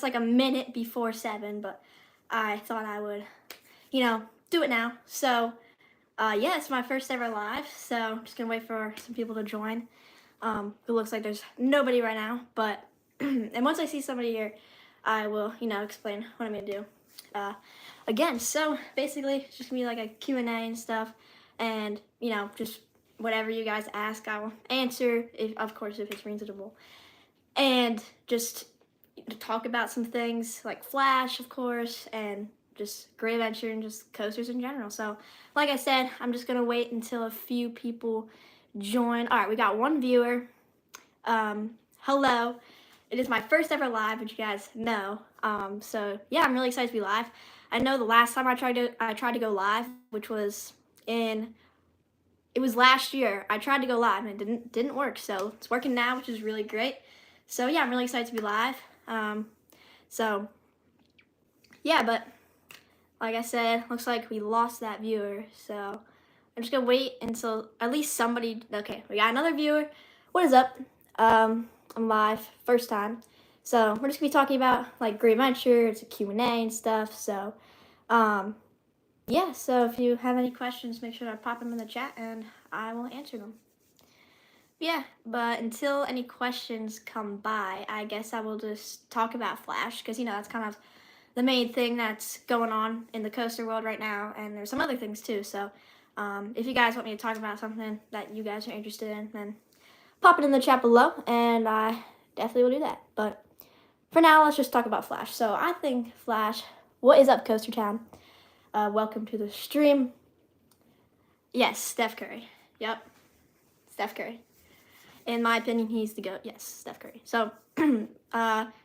like a minute before 7, but I thought I would, do it now. So, yeah, it's my first ever live, so I'm just gonna wait for some people to join. It looks like there's nobody right now, but and once I see somebody here, I will, explain what I'm gonna do. Again, so basically, it's just gonna be like a Q&A and stuff, and just whatever you guys ask, I will answer, if, of course, if it's reasonable, and just to talk about some things like Flash, of course, and just Great Adventure and just coasters in general. So, like I said, I'm just gonna wait until a few people join. All right, we got one viewer. Hello. It is my first ever live, which you guys know. So yeah, I'm really excited to be live. I know the last time I tried to go live, which was it was last year. I tried to go live and it didn't work. So it's working now, which is really great. So yeah, I'm really excited to be live. So yeah, but like I said, looks like we lost that viewer. So I'm just gonna wait until at least somebody. Okay, we got another viewer. What is up? I'm live, first time. So we're just gonna be talking about like Great Adventure. It's a Q&A and stuff. So yeah, so if you have any questions, make sure to pop them in the chat and I will answer them. Yeah, but until any questions come by, I guess I will just talk about Flash, because that's kind of the main thing that's going on in the coaster world right now, and there's some other things too. So if you guys want me to talk about something that you guys are interested in, then pop it in the chat below, and I definitely will do that. But for now, let's just talk about Flash. So I think Flash, what is up, Coaster Town? Welcome to the stream. Yes, Steph Curry. Yep, Steph Curry. In my opinion, he's the GOAT. Yes, Steph Curry. So to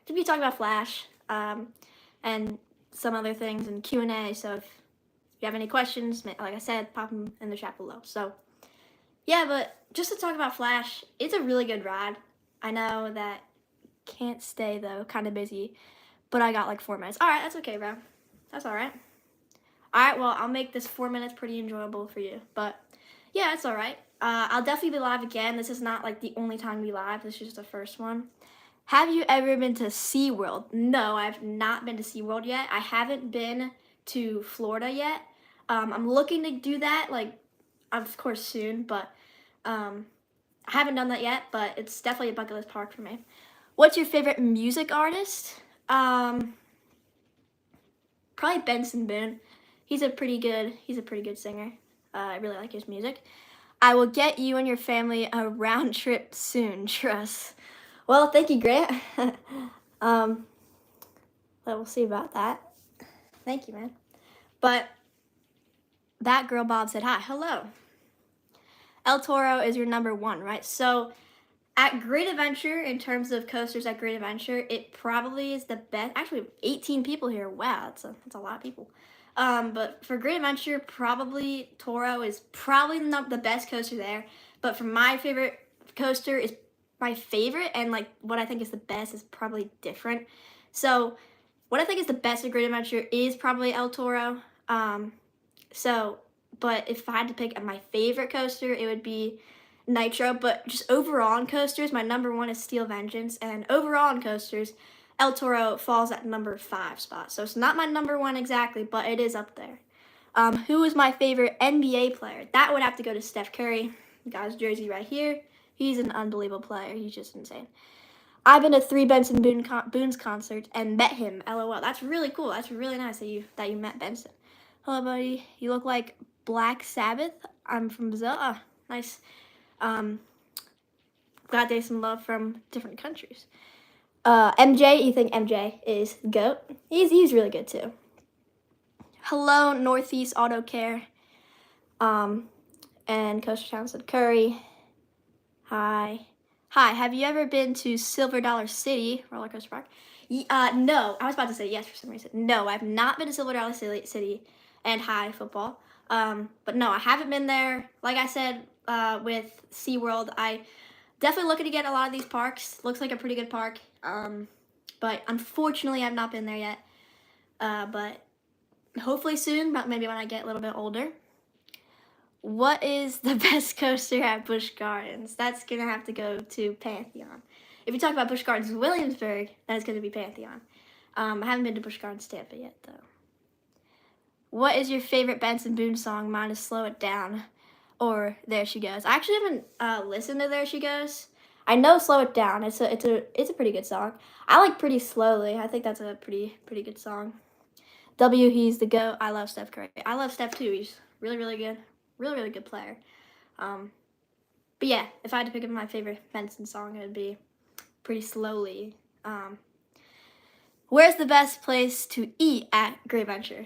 be talking about Flash and some other things and Q&A. So if you have any questions, like I said, pop them in the chat below. So yeah, but just to talk about Flash, it's a really good ride. I know that can't stay though, kind of busy, but I got like 4 minutes. All right, that's okay, bro. That's all right. All right, well, I'll make this 4 minutes pretty enjoyable for you, but yeah, it's all right. I'll definitely be live again. This is not like the only time to be live. This is just the first one. Have you ever been to SeaWorld? No, I've not been to SeaWorld yet. I haven't been to Florida yet. I'm looking to do that, like, of course, soon, but I haven't done that yet, but it's definitely a bucket list park for me. What's your favorite music artist? Probably Benson Boone. He's a pretty good singer. I really like his music. I will get you and your family a round trip soon, trust. Well, thank you, Grant. We'll see about that. Thank you, man. But that girl Bob said hi. Hello. El Toro is your number one, right? So at Great Adventure, in terms of coasters at Great Adventure, it probably is the best. Actually, 18 people here. Wow, that's a lot of people. But for Great Adventure, probably Toro is probably not the best coaster there. But for my favorite coaster is my favorite, and like what I think is the best is probably different. So what I think is the best of Great Adventure is probably El Toro. But if I had to pick my favorite coaster, it would be Nitro. But just overall on coasters, my number one is Steel Vengeance, and overall on coasters, El Toro falls at number 5 spot. So it's not my number one exactly, but it is up there. Who is my favorite NBA player? That would have to go to Steph Curry. Got his jersey right here. He's an unbelievable player. He's just insane. I've been to 3 Benson Boone's concerts and met him. LOL. That's really cool. That's really nice that you met Benson. Hello, buddy. You look like Black Sabbath. I'm from Brazil. Oh, nice. Glad there's some love from different countries. MJ, you think MJ is GOAT? He's really good too. Hello, Northeast Auto Care. And Coaster Town said Curry. Hi. Have you ever been to Silver Dollar City roller coaster park? No. I was about to say yes for some reason. No, I've not been to Silver Dollar City. And hi, football. But no, I haven't been there. Like I said, with SeaWorld, I definitely looking to get a lot of these parks. Looks like a pretty good park. But unfortunately, I've not been there yet. But hopefully soon, maybe when I get a little bit older. What is the best coaster at Busch Gardens? That's going to have to go to Pantheon. If you talk about Busch Gardens Williamsburg, that is going to be Pantheon. I haven't been to Busch Gardens Tampa yet, though. What is your favorite Benson Boone song? Mine is Slow It Down or There She Goes. I actually haven't listened to There She Goes. I know Slow It Down. It's a pretty good song. I like Pretty Slowly. I think that's a pretty good song. W, he's the GOAT. I love Steph Curry. I love Steph too. He's really good. Really good player. But yeah, if I had to pick up my favorite Benson song, it would be Pretty Slowly. Where's the best place to eat at Great Venture?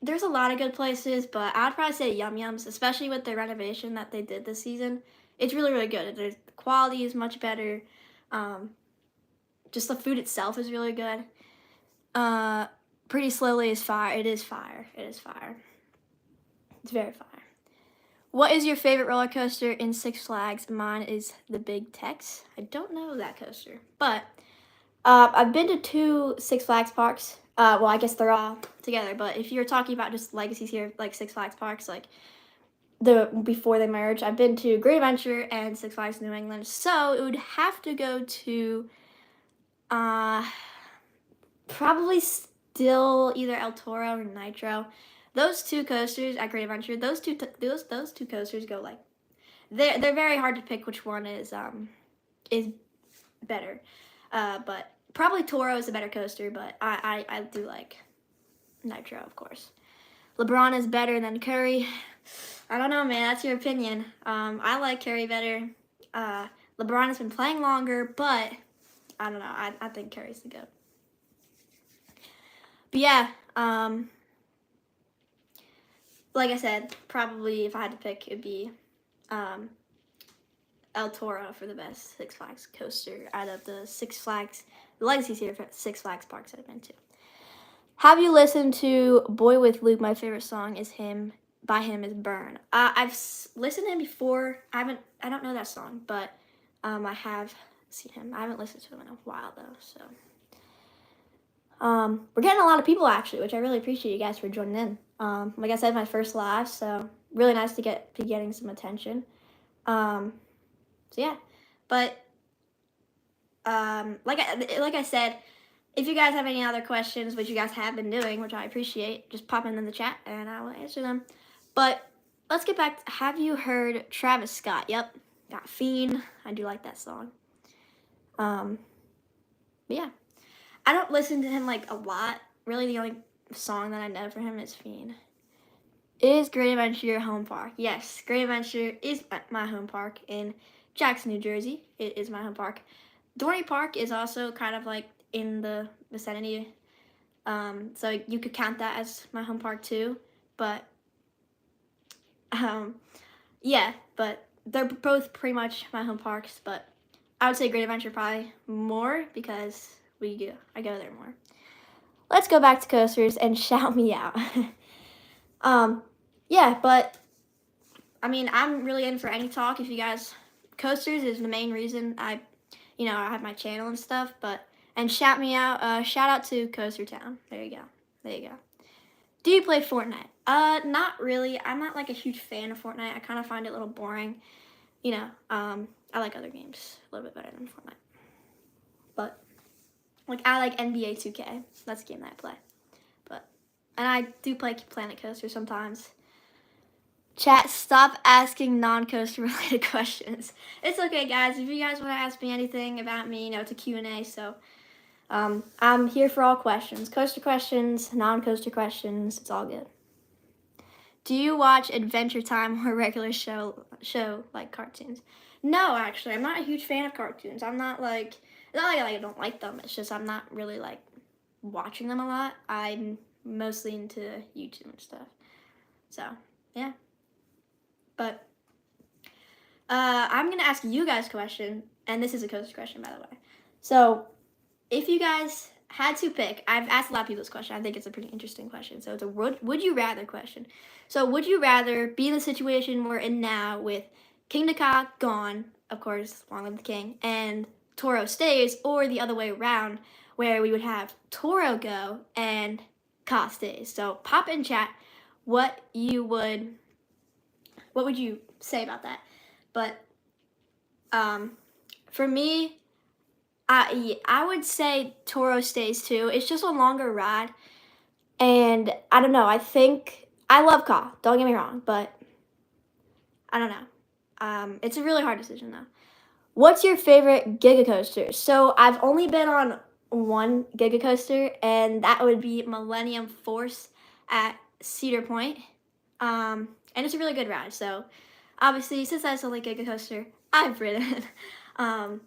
There's a lot of good places, but I would probably say Yum Yums, especially with the renovation that they did this season. It's really good. The quality is much better. Just the food itself is really good. Pretty Slowly is fire. It is fire. It's very fire. What is your favorite roller coaster in Six Flags? Mine is the Big Tex. I don't know that coaster, but I've been to 2 Six Flags parks. Well, I guess they're all together, but if you're talking about just legacies here, like Six Flags parks, like before they merged, I've been to Great Adventure and Six Flags New England. So it would have to go to probably still either El Toro or Nitro. Those 2 coasters at Great Adventure, those two coasters go like they're very hard to pick which one is better. But probably Toro is a better coaster, but I do like Nitro, of course. LeBron is better than Curry. I don't know, man. That's your opinion. I like Curry better. LeBron has been playing longer, but I don't know. I think Curry's the GOAT. But yeah, like I said, probably if I had to pick, it'd be El Toro for the best Six Flags coaster out of the Six Flags, the legacies here for Six Flags parks that I've been to. Have you listened to Boy with Luke? My favorite song is by him is Burn. I've listened to him before. I don't know that song, but I have seen him. I haven't listened to him in a while though, so. We're getting a lot of people actually, which I really appreciate you guys for joining in. Like I said, my first live, so really nice to be getting some attention. So yeah, but like I said, if you guys have any other questions, which you guys have been doing, which I appreciate, just pop in the chat and I will answer them. But let's get back to, have you heard Travis Scott? Yep, got Fiend. I do like that song. But yeah, I don't listen to him like a lot. Really, the only song that I know for him is Fiend. Is Great Adventure your home park? Yes, Great Adventure is my home park in Jackson, New Jersey. It is my home park. Dorney Park is also kind of like in the vicinity, so you could count that as my home park too. But yeah, but they're both pretty much my home parks. But I would say Great Adventure probably more because I go there more. Let's go back to coasters and shout me out. Yeah, but I mean, I'm really in for any talk. If you guys, coasters is the main reason I have my channel and stuff. And shout me out. Shout out to Coaster Town. There you go. Do you play Fortnite? Not really. I'm not like a huge fan of Fortnite. I kind of find it a little boring. I like other games a little bit better than Fortnite. But like I like NBA 2K. That's a game that I play. And I do play Planet Coaster sometimes. Chat, stop asking non-coaster related questions. It's okay, guys. If you guys want to ask me anything about me, it's a Q&A. So I'm here for all questions. Coaster questions, non-coaster questions. It's all good. Do you watch Adventure Time or regular show like cartoons? No, actually. I'm not a huge fan of cartoons. I'm not like, it's not like I don't like them. It's just I'm not really like watching them a lot. I'm mostly into YouTube and stuff. So, yeah. But I'm going to ask you guys a question, and this is a coaster question, by the way. So, if you guys had to pick, I've asked a lot of people this question. I think it's a pretty interesting question. So, it's a would you rather question. So, would you rather be in the situation we're in now with King Ka gone, of course, long live the king, and Toro stays, or the other way around, where we would have Toro go and Ka stays? So, pop in chat what would you say about that? But for me, I would say Toro stays too. It's just a longer ride, and I don't know. I think I love Ka. Don't get me wrong, but I don't know. It's a really hard decision though. What's your favorite Giga Coaster? So I've only been on one Giga Coaster, and that would be Millennium Force at Cedar Point. And it's a really good ride. So obviously, since that's the only Giga Coaster I've ridden, um,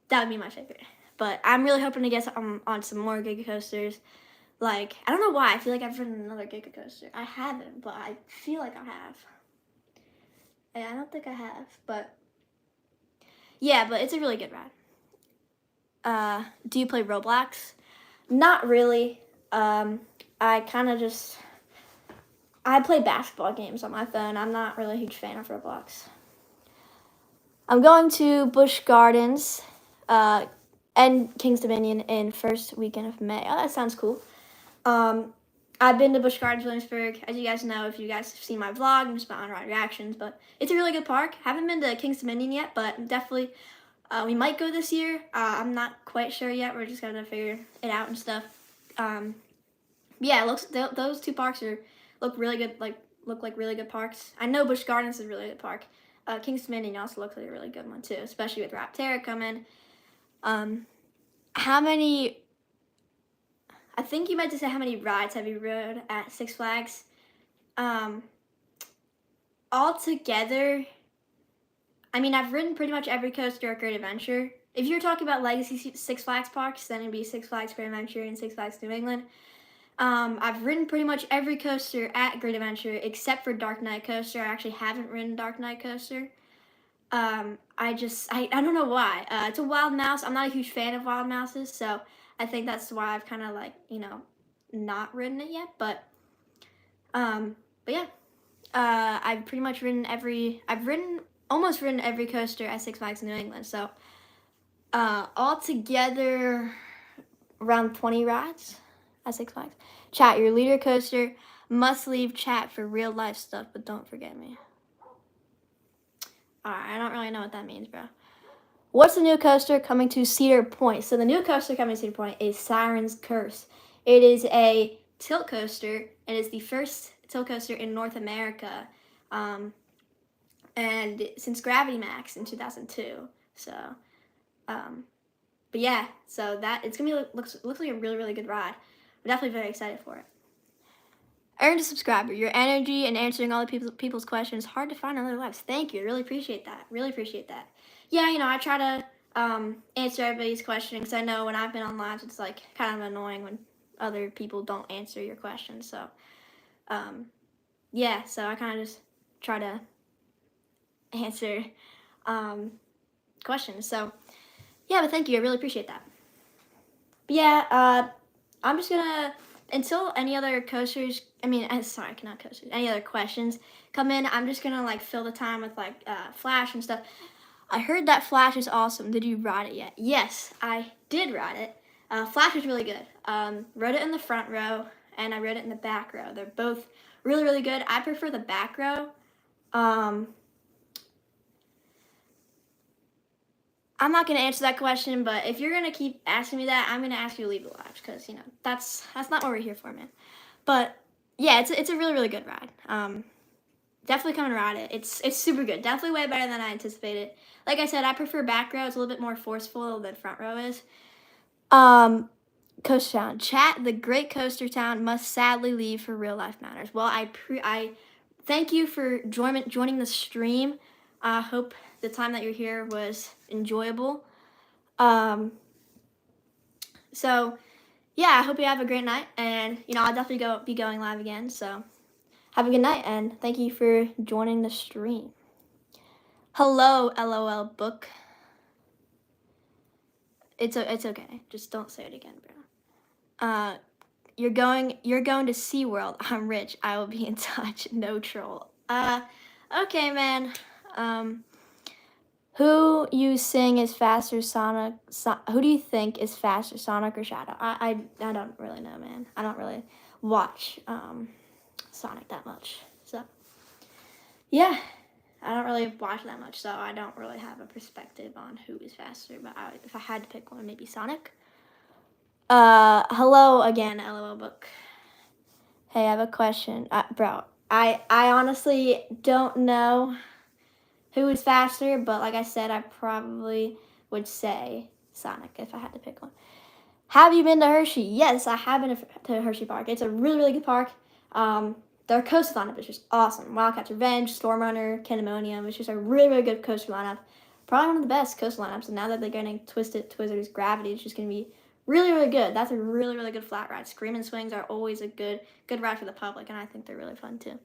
that would be my favorite. But I'm really hoping to get on some more Giga Coasters. Like, I don't know why. I feel like I've ridden another Giga Coaster. I haven't, but I feel like I have. And I don't think I have, but yeah, but it's a really good ride. Do you play Roblox? Not really. I kind of just I play basketball games on my phone. I'm not really a huge fan of Roblox. I'm going to Busch Gardens and King's Dominion in first weekend of May. Oh, that sounds cool. I've been to Busch Gardens, Williamsburg. As you guys know, if you guys have seen my vlog, I'm just on ride reactions, but it's a really good park. Haven't been to King's Dominion yet, but definitely we might go this year. I'm not quite sure yet. We're just gonna figure it out and stuff. Yeah, it looks those two parks look really good. Look like really good parks. I know Busch Gardens is a really good park. King's Dominion also looks like a really good one too, especially with Rapterra coming. How many? I think you meant to say how many rides have you rode at Six Flags? Altogether, I mean, I've ridden pretty much every coaster at Great Adventure. If you're talking about legacy Six Flags parks, then it'd be Six Flags Great Adventure and Six Flags New England. I've ridden pretty much every coaster at Great Adventure except for Dark Knight Coaster. I actually haven't ridden Dark Knight Coaster. I don't know why. It's a wild mouse. I'm not a huge fan of wild mouses, so I think that's why I've kind of not ridden it yet. But yeah, I've pretty much almost ridden every coaster at Six Flags New England. So altogether, around 20 rides at Six Flags. Chat, your leader coaster must leave chat for real life stuff, but don't forget me. Alright, I don't really know what that means, bro. What's the new coaster coming to Cedar Point? So the new coaster coming to Cedar Point is Siren's Curse. It is a tilt coaster. It is the first tilt coaster in North America, and since Gravity Max in 2002. So, but yeah, so that it's gonna be looks like a really good ride. I'm definitely very excited for it. Earned a subscriber. Your energy and answering all the people's questions hard to find in other lives. Thank you. Really appreciate that. Really appreciate that. Yeah, I try to answer everybody's questions because I know when I've been on lives, it's like kind of annoying when other people don't answer your questions. So, yeah, so I kind of just try to answer questions. So, yeah, but thank you. I really appreciate that. But yeah, I'm just gonna until any other coasters. Sorry, not coasters. Any other questions come in? I'm just gonna fill the time with Flash and stuff. I heard that Flash is awesome. Did you ride it yet? Yes, I did ride it. Flash is really good. Rode it in the front row and I rode it in the back row. They're both really good. I prefer the back row. I'm not gonna answer that question, but if you're gonna keep asking me that, I'm gonna ask you to leave the live because that's not what we're here for, man. But yeah, it's a really good ride. Definitely come and ride it. It's super good. Definitely way better than I anticipated. Like I said, I prefer back row. It's a little bit more forceful than front row is. Coaster Town. Chat, the great coaster town must sadly leave for real life matters. Well, I thank you for joining the stream. I hope the time that you're here was enjoyable. So yeah, I hope you have a great night, and I'll definitely be going live again. So have a good night, and thank you for joining the stream. Hello, LOL book. It's okay. Just don't say it again, bro. You're going to SeaWorld. I'm rich. I will be in touch. No troll. Okay, man. Who you sing is faster, Sonic? Who do you think is faster, Sonic or Shadow? I don't really know, man. I don't really watch Sonic that much. So yeah. I don't really watch that much, so I don't really have a perspective on who is faster. But if I had to pick one, maybe Sonic. Hello again, LOL book. Hey, I have a question, bro. I honestly don't know who is faster, but like I said, I probably would say Sonic if I had to pick one. Have you been to Hershey? Yes, I have been to Hershey Park. It's a really, really good park. Their coaster lineup is just awesome. Wildcats Revenge, Storm Runner, Candemonium. It's just a really, really good coaster lineup. Probably one of the best coaster lineups. And now that they're getting Twisted Twizzlers Gravity, it's just going to be really, really good. That's a really, really good flat ride. Screaming Swings are always a good ride for the public, and I think they're really fun too.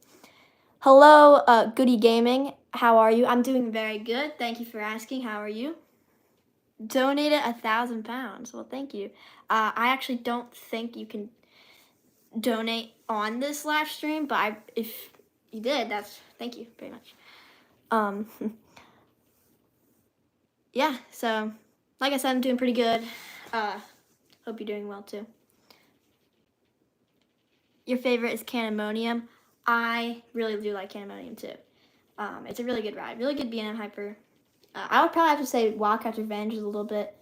Hello, Goody Gaming. How are you? I'm doing very good. Thank you for asking. How are you? Donated £1,000. Well, thank you. I actually don't think you can donate on this live stream, but if you did, thank you very much. Yeah, so like I said, I'm doing pretty good. Hope you're doing well too. Your favorite is Candemonium. I really do like Candemonium too. It's a really good ride, really good B&M Hyper. I would probably have to say Wildcats Revenge is a little bit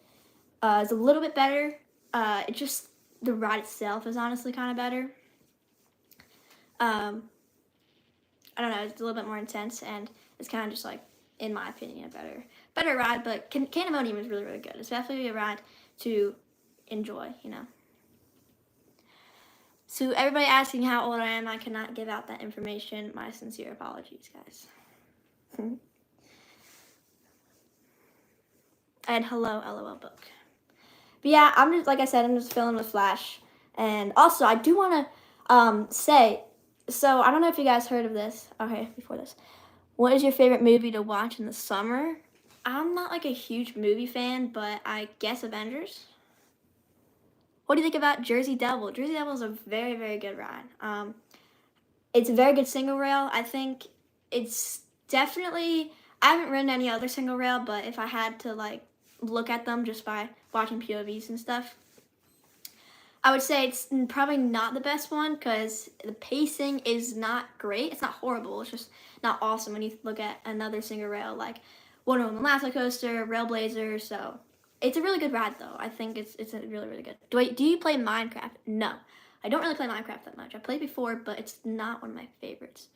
better. It just, the ride itself is honestly kind of better. I don't know, it's a little bit more intense, and it's kind of just like, in my opinion, a better ride. But Candemonium is really, really good. It's definitely a ride to enjoy, you know. So everybody asking how old I am, I cannot give out that information. My sincere apologies, guys. And hello, LOL book. But yeah, I'm just, like I said, I'm just filling with Flash. And also, I do want to say, so I don't know if you guys heard of this. Okay, before this. What is your favorite movie to watch in the summer? I'm not like a huge movie fan, but I guess Avengers. What do you think about Jersey Devil? Jersey Devil is a very, very good ride. It's a very good single rail. I think it's definitely, I haven't ridden any other single rail, but if I had to like look at them just by watching POVs and stuff, I would say it's probably not the best one because the pacing is not great. It's not horrible. It's just not awesome when you look at another single rail like Wonder Woman Lasso Coaster, Railblazer. So it's a really good ride though. I think it's a really, really good. Do you play Minecraft? No. I don't really play Minecraft that much. I played before, but it's not one of my favorites.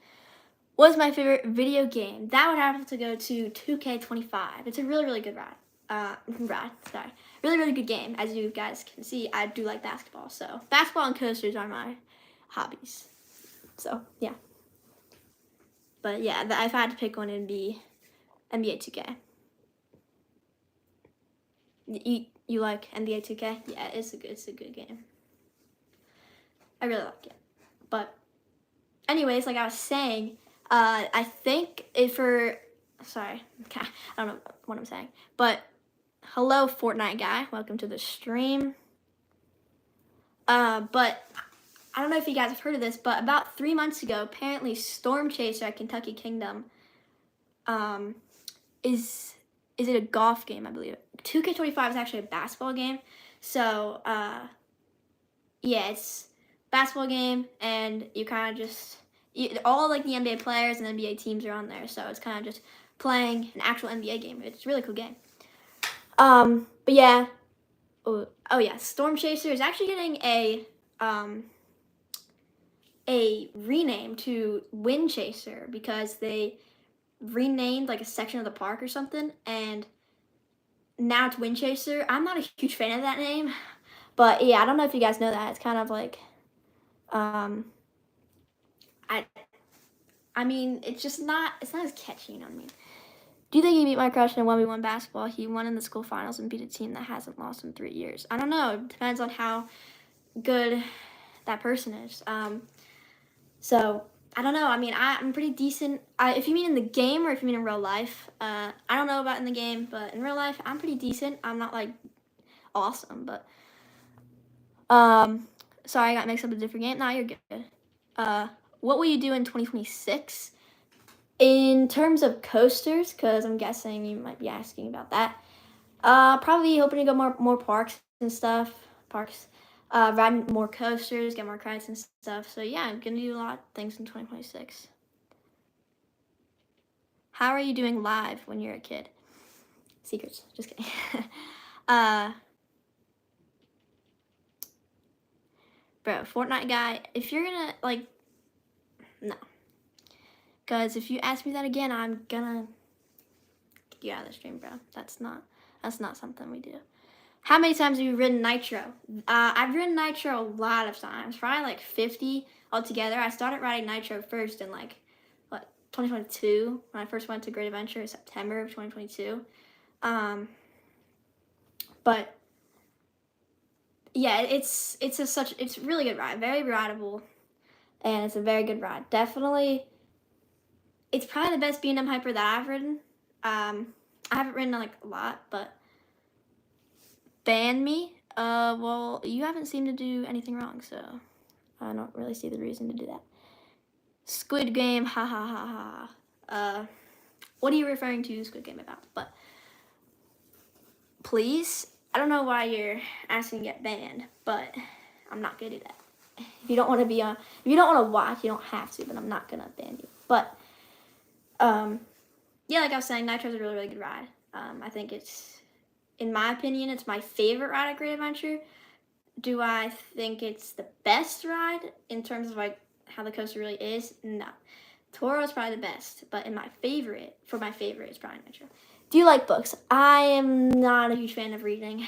What's my favorite video game? That would have to go to 2K25. It's a really, really good ride. Really, really good game. As you guys can see, I do like basketball. So basketball and coasters are my hobbies. So yeah. But yeah, if I had to pick one, it'd be NBA 2K. You like NBA 2K? Yeah, it's a good game. I really like it. But anyways, like I was saying, I think sorry, okay, I don't know what I'm saying, but hello, Fortnite guy, welcome to the stream. But I don't know if you guys have heard of this, but about 3 months ago, apparently Storm Chaser at Kentucky Kingdom, is it a golf game, I believe. 2K25 is actually a basketball game, so, yeah, it's a basketball game, and you kind of just, all like the NBA players and NBA teams are on there, so it's kind of just playing an actual NBA game. It's a really cool game. But yeah, oh yeah, Storm Chaser is actually getting a rename to Wind Chaser because they renamed like a section of the park or something, and now it's Wind Chaser. I'm not a huge fan of that name, but yeah, I don't know if you guys know that. It's kind of like, I mean, it's not as catchy, you know what I mean? Do you think he beat my crush in a 1v1 basketball? He won in the school finals and beat a team that hasn't lost in 3 years. I don't know. It depends on how good that person is. So, I don't know. I mean, I'm pretty decent. If you mean in the game or if you mean in real life, I don't know about in the game, but in real life, I'm pretty decent. I'm not, like, awesome, but... sorry, I got mixed up with a different game. No, you're good. What will you do in 2026? In terms of coasters, because I'm guessing you might be asking about that, probably hoping to go more parks and stuff. Riding more coasters, get more kites and stuff. So yeah, I'm gonna do a lot of things in 2026. How are you doing live when you're a kid? Secrets, just kidding. uh, Bro, Fortnite guy, if you're gonna, like, no. Because if you ask me that again, I'm gonna get you out of the stream, bro. That's not something we do. How many times have you ridden Nitro? I've ridden Nitro a lot of times, probably like 50 altogether. I started riding Nitro first in like, what, 2022, when I first went to Great Adventure in September of 2022. But yeah, it's a really good ride, very rideable, and it's a very good ride. Definitely, it's probably the best B&M Hyper that I've ridden. I haven't ridden like a lot, but ban me? Well, you haven't seemed to do anything wrong, so I don't really see the reason to do that. Squid Game, ha ha ha ha. What are you referring to Squid Game about? But please, I don't know why you're asking to get banned, but I'm not gonna do that. If you don't want to be on, if you don't want to watch, you don't have to, but I'm not gonna ban you. But yeah, like I was saying, Nitro's a really, really good ride. I think it's, in my opinion, it's my favorite ride at Great Adventure. Do I think it's the best ride in terms of like how the coaster really is? No. Toro's probably the best, but for my favorite, it's probably Nitro. Do you like books? I am not a huge fan of reading.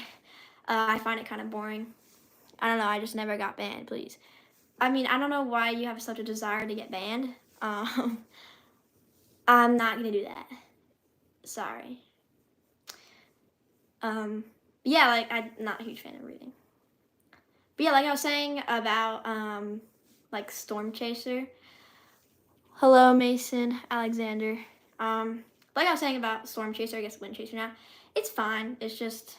I find it kind of boring. I don't know, I just never got banned, please. I mean, I don't know why you have such a desire to get banned. I'm not gonna do that. Sorry. Yeah, like, I'm not a huge fan of reading. But yeah, like I was saying about, like, Storm Chaser. Hello, Mason, Alexander. Like I was saying about Storm Chaser, I guess Wind Chaser now. It's fine. It's just,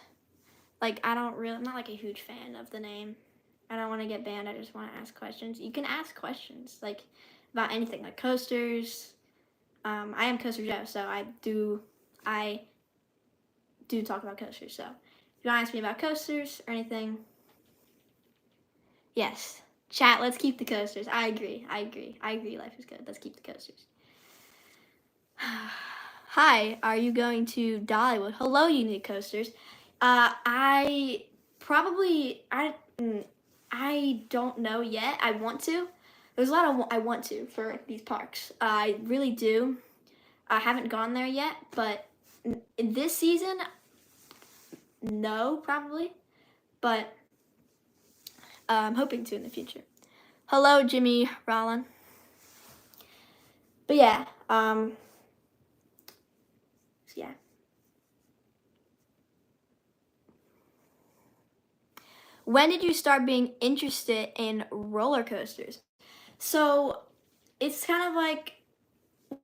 like, I'm not, like, a huge fan of the name. I don't want to get banned. I just want to ask questions. You can ask questions, like, about anything, like coasters. I am Coaster Joe, so I do talk about coasters. So if you want to ask me about coasters or anything, yes. Chat, let's keep the coasters. I agree. Life is good. Let's keep the coasters. Hi, are you going to Dollywood? Hello, Unique Coasters. I don't know yet. I want to. There's a lot of I want to for these parks. I really do. I haven't gone there yet, but this season, no, probably. But I'm hoping to in the future. Hello, Jimmy Rollin. But yeah, yeah. When did you start being interested in roller coasters? So it's kind of like,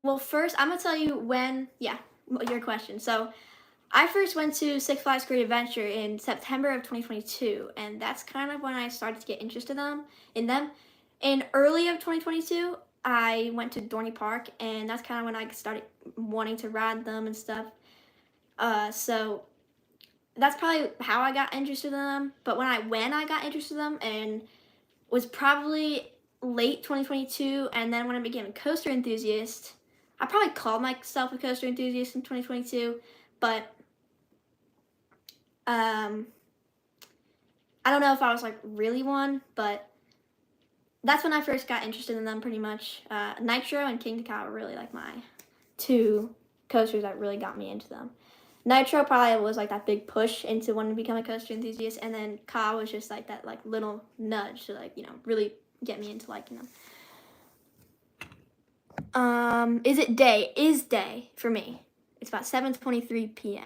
well, first I'm gonna tell you when, yeah, your question. So I first went to Six Flags Great Adventure in September of 2022, and that's kind of when I started to get interested in them. In early of 2022, I went to Dorney Park, and that's kind of when I started wanting to ride them and stuff. So that's probably how I got interested in them. But when I got interested in them, and was probably late 2022, and then when I became a coaster enthusiast, I probably called myself a coaster enthusiast in 2022, but I don't know if I was like really one, but that's when I first got interested in them pretty much. Nitro and King Takao were really like my two coasters that really got me into them. Nitro probably was like that big push into wanting to become a coaster enthusiast, and then Ka was just like that like little nudge to like, really get me into liking them. Is it day? Is day for me. It's about 7:23 p.m.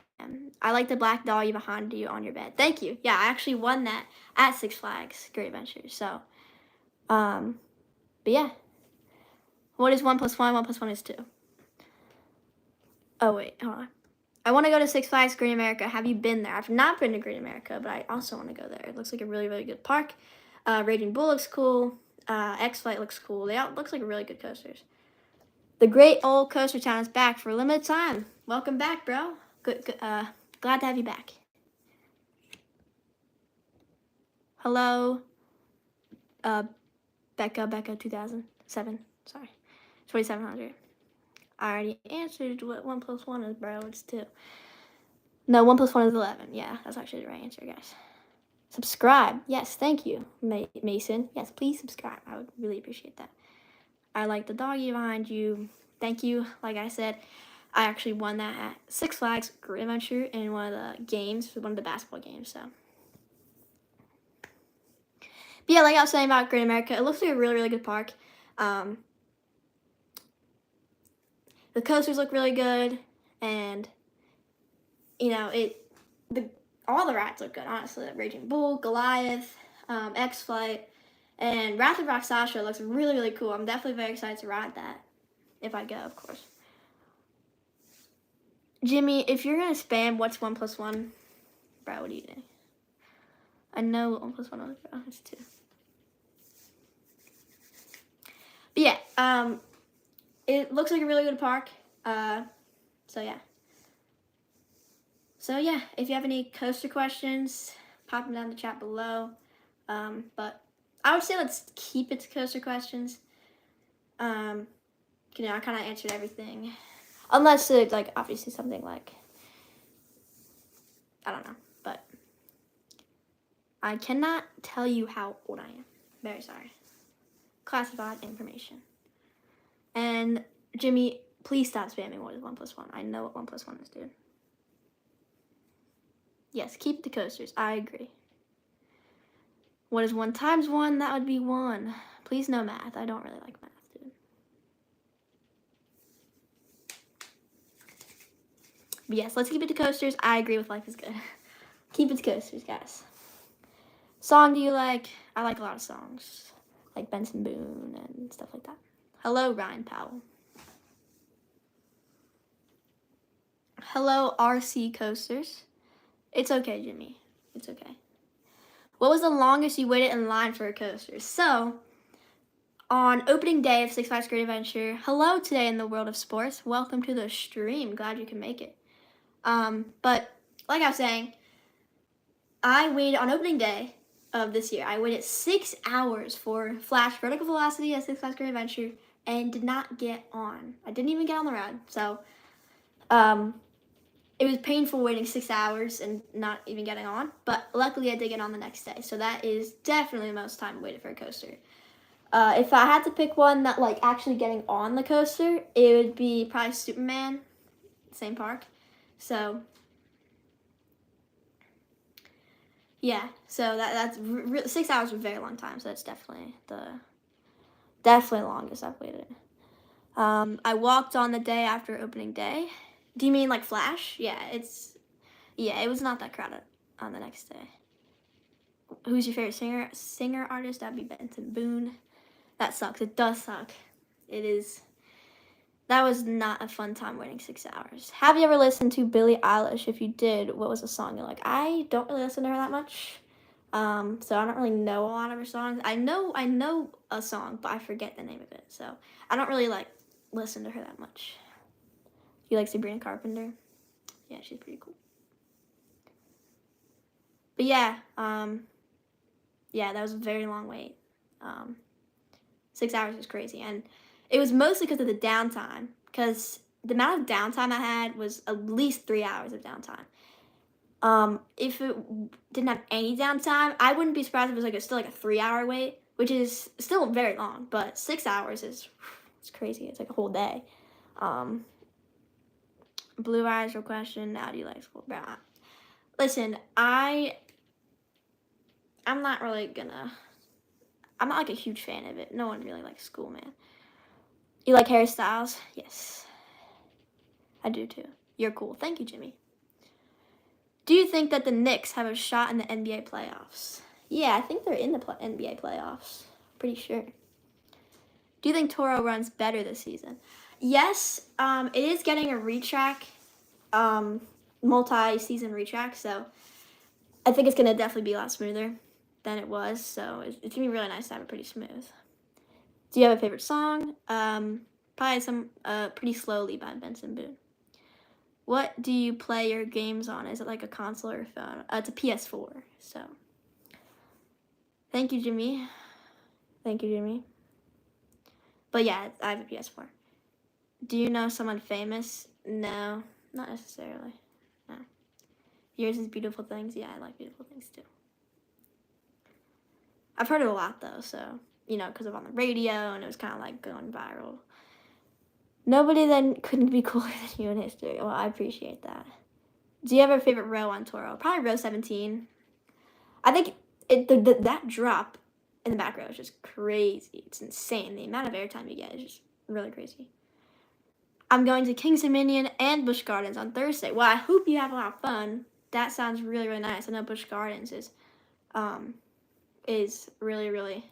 I like the black dahlia behind you on your bed. Thank you. Yeah, I actually won that at Six Flags Great Adventure. So, but yeah. What is 1 + 1? 1 + 1 is 2. Oh wait, hold on. I want to go to Six Flags Great America. Have you been there? I've not been to Great America, but I also want to go there. It looks like a really, really good park. Raging Bull looks cool. X-Flight looks cool. They all looks like really good coasters. The Great Old Coaster Town is back for a limited time. Welcome back, bro. Good. Glad to have you back. Hello, Becca 2007. Sorry, 2700. I already answered what 1 plus 1 is, bro. It's 2. No, 1 plus 1 is 11. Yeah, that's actually the right answer, guys. Subscribe. Yes, thank you, Mason. Yes, please subscribe. I would really appreciate that. I like the doggy behind you. Thank you. Like I said, I actually won that at Six Flags Great Adventure in one of the games, one of the basketball games. So, but yeah, like I was saying about Great America, it looks like a really, really good park. The coasters look really good, and all the rides look good. Honestly, Raging Bull, Goliath, X Flight, and Wrath of Rock Sasha looks really, really cool. I'm definitely very excited to ride that if I go, of course. Jimmy, if you're gonna spam what's 1 plus 1, bro, what do you think? I know what 1 plus 1 is, bro. It's 2. But yeah, it looks like a really good park. So yeah. So yeah, if you have any coaster questions, pop them down in the chat below. But I would say let's keep it to coaster questions. I kind of answered everything. Unless it's, like, obviously something like, I don't know. But I cannot tell you how old I am. Very sorry. Classified information. And Jimmy, please stop spamming what is 1 plus 1. I know what 1 plus 1 is, dude. Yes, keep the coasters. I agree. What is 1 times 1? That would be 1. Please no math. I don't really like math, dude. But yes, let's keep it to coasters. I agree with life is good. Keep it to coasters, guys. Song do you like? I like a lot of songs. Like Benson Boone and stuff like that. Hello, Ryan Powell. Hello, RC Coasters. It's okay, Jimmy. It's okay. What was the longest you waited in line for a coaster? So, on opening day of Six Flags Great Adventure, hello today in the world of sports. Welcome to the stream. Glad you can make it. But like I was saying, I waited on opening day of this year. I waited 6 hours for Flash Vertical Velocity at Six Flags Great Adventure and did not get on. I didn't even get on the ride. So, it was painful waiting 6 hours and not even getting on. But luckily, I did get on the next day. So that is definitely the most time I waited for a coaster. If I had to pick one that, like, actually getting on the coaster, it would be probably Superman, same park. So, yeah. So that's 6 hours is a very long time. So that's definitely the longest I've waited. I walked on the day after opening day. Do you mean like Flash? Yeah, it was not that crowded on the next day. Who's your favorite singer artist? That'd be Benson Boone. That sucks. It does suck. It is. That was not a fun time waiting 6 hours. Have you ever listened to Billie Eilish? If you did, what was a song you like? I don't really listen to her that much. So I don't really know a lot of her songs. I know a song, but I forget the name of it. So I don't really listen to her that much. You like Sabrina Carpenter? Yeah, she's pretty cool. But yeah, that was a very long wait. 6 hours was crazy, and it was mostly because of the downtime. Because the amount of downtime I had was at least 3 hours of downtime. If it didn't have any downtime, I wouldn't be surprised if it was still a 3-hour wait, which is still very long. But 6 hours it's crazy. It's like a whole day. Blue Eyes, real question. How do you like school? Listen, I'm not really gonna. I'm not a huge fan of it. No one really likes school, man. You like Harry Styles? Yes, I do too. You're cool. Thank you, Jimmy. Do you think that the Knicks have a shot in the NBA playoffs? Yeah, I think they're in the NBA playoffs. Pretty sure. Do you think Toro runs better this season? Yes, it is getting a retrack, multi-season retrack, so I think it's going to definitely be a lot smoother than it was, so it's going to be really nice to have it pretty smooth. Do you have a favorite song? Probably some Pretty Slowly by Benson Boone. What do you play your games on? Is it like a console or a phone? It's a PS4, so. Thank you, Jimmy. Thank you, Jimmy. But yeah, I have a PS4. Do you know someone famous? No, not necessarily. No. Yours is Beautiful Things. Yeah, I like Beautiful Things too. I've heard it a lot though, so because of on the radio and it was kind of like going viral. Nobody then couldn't be cooler than you in history. Well, I appreciate that. Do you have a favorite row on Toro? Probably row 17. I think that drop in the back row is just crazy. It's insane. The amount of airtime you get is just really crazy. I'm going to King's Dominion and Busch Gardens on Thursday. Well, I hope you have a lot of fun. That sounds really, really nice. I know Busch Gardens is really, really,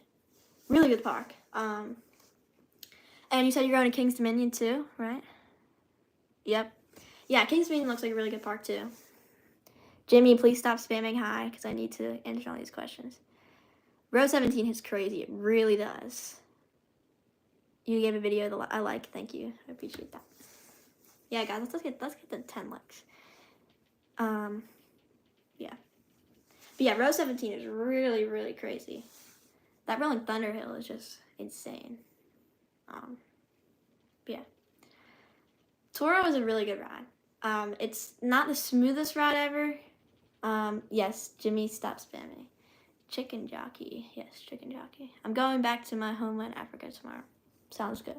really good park. And you said you're going to King's Dominion too, right? Yep. Yeah, King's Dominion looks like a really good park too. Jimmy, please stop spamming hi because I need to answer all these questions. Row 17 is crazy. It really does. You gave a video I like. Thank you. I appreciate that. Yeah, guys, let's get the 10 likes. Yeah. But yeah, row 17 is really, really crazy. That Rolling Thunder Hill is just insane. Yeah. Toro is a really good ride. It's not the smoothest ride ever. Yes, Jimmy, stop spamming. Chicken jockey. Yes, chicken jockey. I'm going back to my homeland, Africa, tomorrow. Sounds good.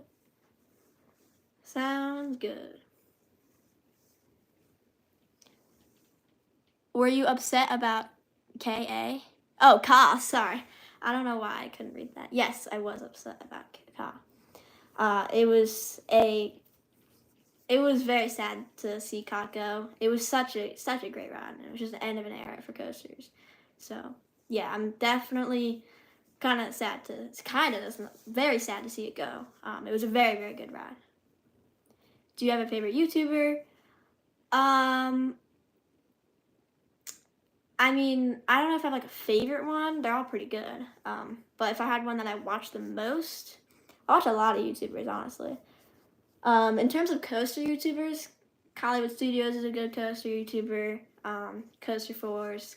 Sounds good. Were you upset about K.A.? Oh, Ka, sorry. I don't know why I couldn't read that. Yes, I was upset about Ka. It was very sad to see Ka go. It was such a great ride. It was just the end of an era for coasters. So, yeah, I'm definitely kind of sad very sad to see it go. It was a very, very good ride. Do you have a favorite YouTuber? I mean, I don't know if I have like a favorite one. They're all pretty good. But if I had one that I watch the most, I watch a lot of YouTubers, honestly. In terms of coaster YouTubers, Hollywood Studios is a good coaster YouTuber. Coaster Force,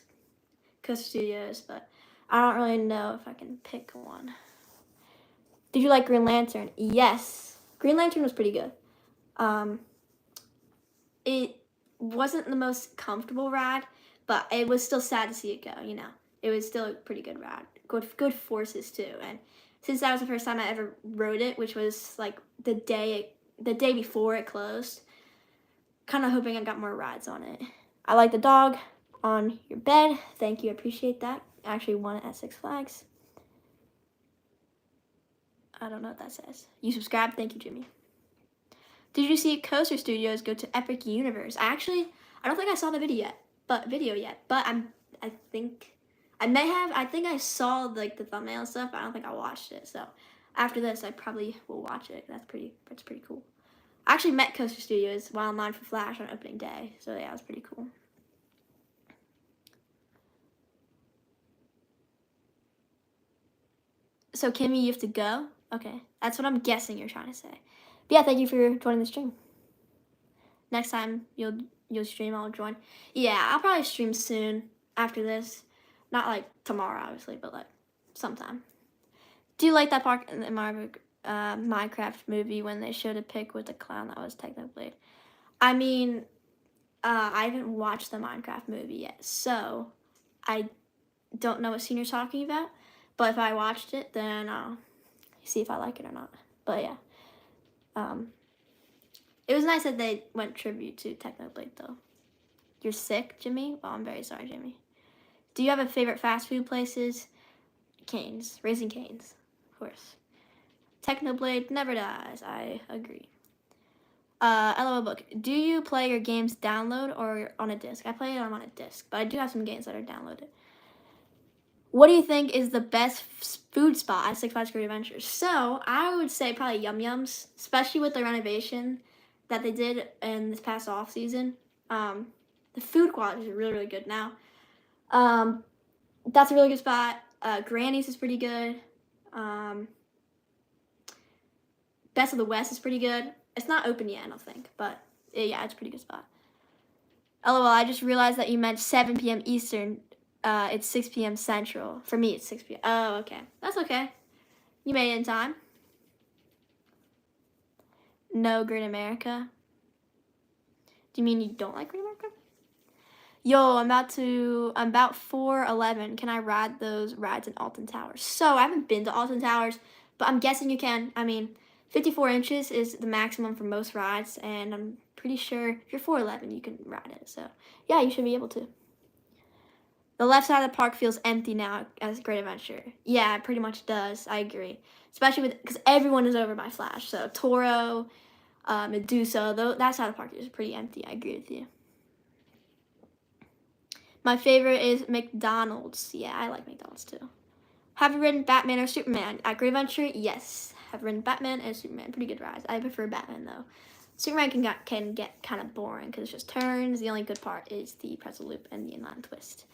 Coaster Studios, but I don't really know if I can pick one. Did you like Green Lantern? Yes. Green Lantern was pretty good. It wasn't the most comfortable ride, but it was still sad to see it go, It was still a pretty good ride. Good forces too. And since that was the first time I ever rode it, which was like the day before it closed, kind of hoping I got more rides on it. I like the dog on your bed. Thank you. I appreciate that. I actually won it at Six Flags. I don't know what that says. You subscribed? Thank you, Jimmy. Did you see Coaster Studios go to Epic Universe? I don't think I saw the video yet, but I think I may have. I think I saw like the thumbnail and stuff, but I don't think I watched it. So after this, I probably will watch it. That's pretty cool. I actually met Coaster Studios while in line for Flash on opening day, so yeah, it was pretty cool. So Kimmy, you have to go? Okay, that's what I'm guessing you're trying to say. But yeah, thank you for joining the stream. Next time you'll stream, I'll join. Yeah, I'll probably stream soon after this. Not like tomorrow, obviously, but like sometime. Do you like that part in the Minecraft movie when they showed a pic with the clown that was Technoblade? I mean, I haven't watched the Minecraft movie yet, so I don't know what scene you're talking about. But if I watched it, then I'll see if I like it or not. But yeah. It was nice that they went tribute to Technoblade, though. You're sick, Jimmy? Well, I'm very sorry, Jimmy. Do you have a favorite fast food places? Cane's. Raising Cane's, of course. Technoblade never dies. I agree. LOL book. Do you play your games download or on a disc? I play them on a disc, but I do have some games that are downloaded. What do you think is the best food spot at Six Flags Great Adventures? So I would say probably Yum Yums, especially with the renovation that they did in this past off season. The food quality is really, really good now. That's a really good spot. Granny's is pretty good. Best of the West is pretty good. It's not open yet, I don't think, but yeah, it's a pretty good spot. LOL, I just realized that you meant 7 p.m. Eastern. It's 6 p.m. Central. For me, it's 6 p.m. Oh, okay. That's okay. You made it in time. No Great America. Do you mean you don't like Great America? Yo, I'm about 4'11". Can I ride those rides in Alton Towers? So I haven't been to Alton Towers, but I'm guessing you can. I mean, 54 inches is the maximum for most rides, and I'm pretty sure if you're 4'11", you can ride it. So yeah, you should be able to. The left side of the park feels empty now as Great Adventure. Yeah, it pretty much does. I agree. Especially because everyone is over by Flash. So Toro, Medusa, that side of the park is pretty empty. I agree with you. My favorite is McDonald's. Yeah, I like McDonald's too. Have you ridden Batman or Superman? At Great Adventure, yes. Have ridden Batman and Superman. Pretty good rides. I prefer Batman though. Superman can get kind of boring because it's just turns. The only good part is the pretzel loop and the inline twist.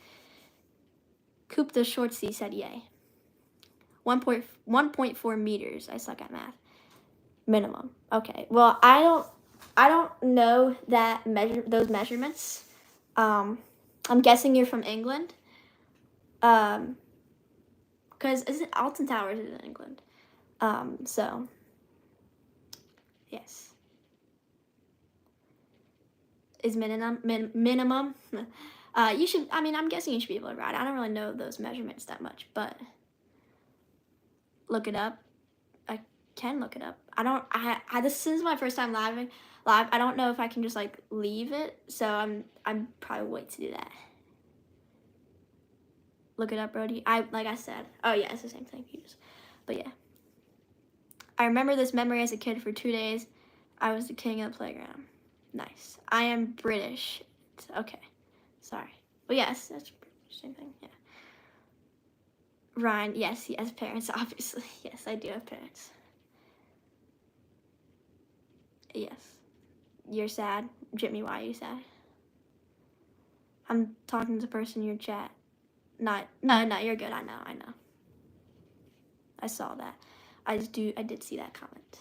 Coop the Shortsy said yay. 1.4 meters. I suck at math. Minimum. Okay. Well, I don't know those measurements. I'm guessing you're from England. Because Alton Towers is in England. So yes. Is minimum. You should. I mean, I'm guessing you should be able to ride. I don't really know those measurements that much, but look it up. I can look it up. This is my first time live. I don't know if I can just like leave it, so I'm probably wait to do that. Look it up, Brody. Like I said. Oh yeah, it's the same thing. But yeah. I remember this memory as a kid for 2 days. I was the king of the playground. Nice. I am British. Okay. Sorry. Well, yes, that's the same thing. Yeah. Ryan, yes, he has parents, obviously. Yes, I do have parents. Yes. You're sad? Jimmy, why are you sad? I'm talking to the person in your chat. No, you're good. I know. I saw that. I did see that comment.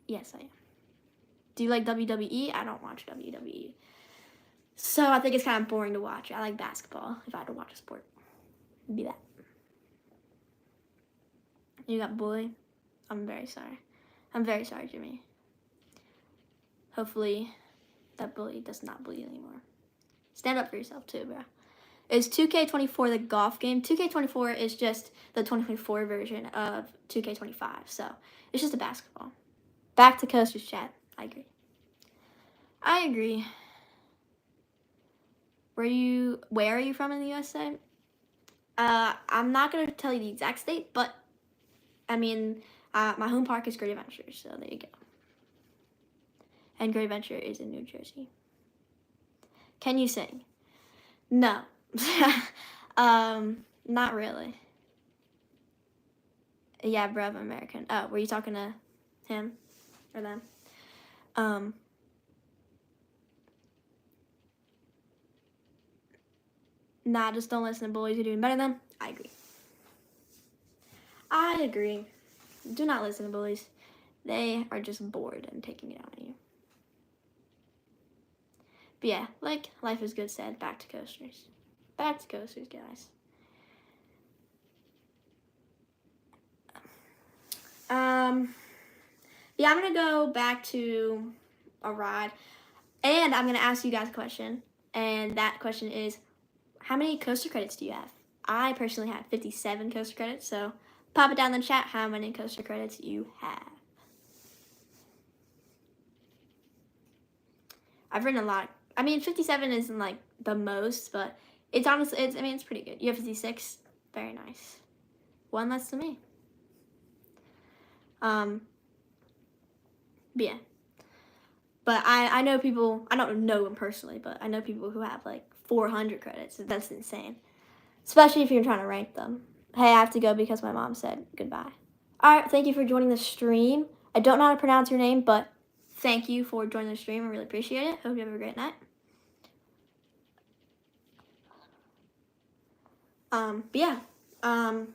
Yes, I am. Do you like WWE? I don't watch WWE. So I think it's kind of boring to watch. I like basketball. If I had to watch a sport, it'd be that. You got bullied? I'm very sorry. I'm very sorry, Jimmy. Hopefully that bully does not bully you anymore. Stand up for yourself too, bro. Is 2K24 the golf game? 2K24 is just the 2024 version of 2K25. So it's just a basketball. Back to Coaster's chat. I agree. Where are you from in the USA? I'm not going to tell you the exact state, but I mean, my home park is Great Adventure, so there you go. And Great Adventure is in New Jersey. Can you sing? No. Not really. Yeah, bruv, American. Oh, were you talking to him or them? Nah, just don't listen to bullies. You're doing better than them. I agree. Do not listen to bullies. They are just bored and taking it out on you. But yeah, like life is good said. Back to coasters. Back to coasters, guys. Yeah, I'm gonna go back to a ride, and I'm gonna ask you guys a question. And that question is, how many coaster credits do you have? I personally have 57 coaster credits, so pop it down in the chat how many coaster credits you have. I've ridden a lot. I mean, 57 isn't like the most, but it's honestly, it's pretty good. You have 56, very nice. One less than me. But yeah. But I know people, I don't know them personally, but I know people who have like 400 credits. That's insane. Especially if you're trying to rank them. Hey, I have to go because my mom said goodbye. All right, thank you for joining the stream. I don't know how to pronounce your name, but thank you for joining the stream. I really appreciate it. Hope you have a great night. But yeah. What